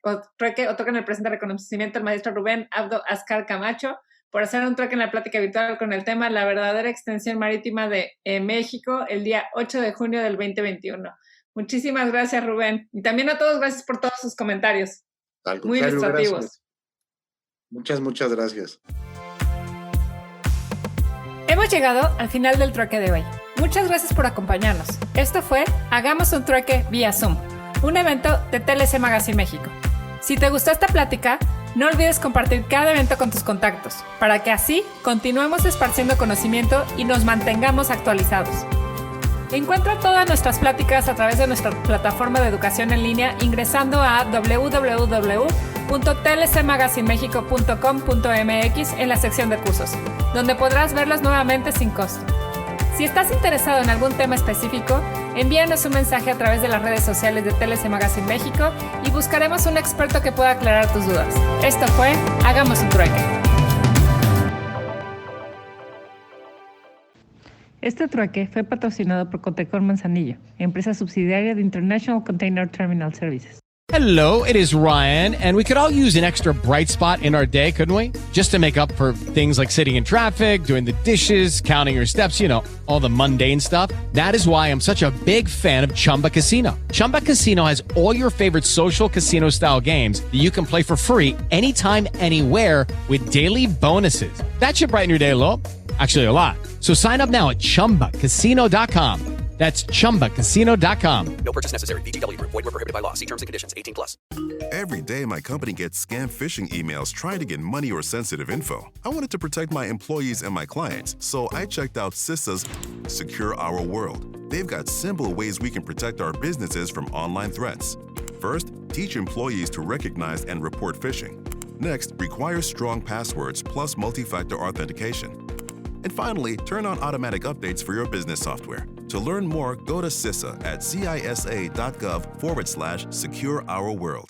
otro que en el presente reconocimiento al maestro Rubén Abdo Ascar Camacho, por hacer un trueque en la plática virtual con el tema La verdadera extensión marítima de México, el día 8 de junio del 2021. Muchísimas gracias, Rubén. Y también a todos, gracias por todos sus comentarios. Muy ilustrativos. Gracias. Muchas gracias. Hemos llegado al final del trueque de hoy. Muchas gracias por acompañarnos. Esto fue Hagamos un trueque vía Zoom, un evento de TLC Magazine México. Si te gustó esta plática, no olvides compartir cada evento con tus contactos, para que así continuemos esparciendo conocimiento y nos mantengamos actualizados. Encuentra todas nuestras pláticas a través de nuestra plataforma de educación en línea ingresando a www.tlcmagazinemexico.com.mx en la sección de cursos, donde podrás verlas nuevamente sin costo. Si estás interesado en algún tema específico, envíanos un mensaje a través de las redes sociales de TLC Magazine México y buscaremos un experto que pueda aclarar tus dudas. Esto fue Hagamos un trueque. Este trueque fue patrocinado por Cotecor Manzanillo, empresa subsidiaria de International Container Terminal Services. Hello, it is Ryan, and we could all use an extra bright spot in our day, couldn't we? Just to make up for things like sitting in traffic, doing the dishes, counting your steps, you know, all the mundane stuff. That is why I'm such a big fan of Chumba Casino. Chumba Casino has all your favorite social casino-style games that you can play for free anytime, anywhere with daily bonuses. That should brighten your day a little. Actually, a lot. So sign up now at ChumbaCasino.com. That's ChumbaCasino.com. No purchase necessary. VGW Group. Void where prohibited by law. See terms and conditions. 18+. Every day, my company gets scam phishing emails trying to get money or sensitive info. I wanted to protect my employees and my clients, so I checked out CISA's Secure Our World. They've got simple ways we can protect our businesses from online threats. First, teach employees to recognize and report phishing. Next, require strong passwords plus multi-factor authentication. And finally, turn on automatic updates for your business software. To learn more, go to CISA at cisa.gov/Secure Our World.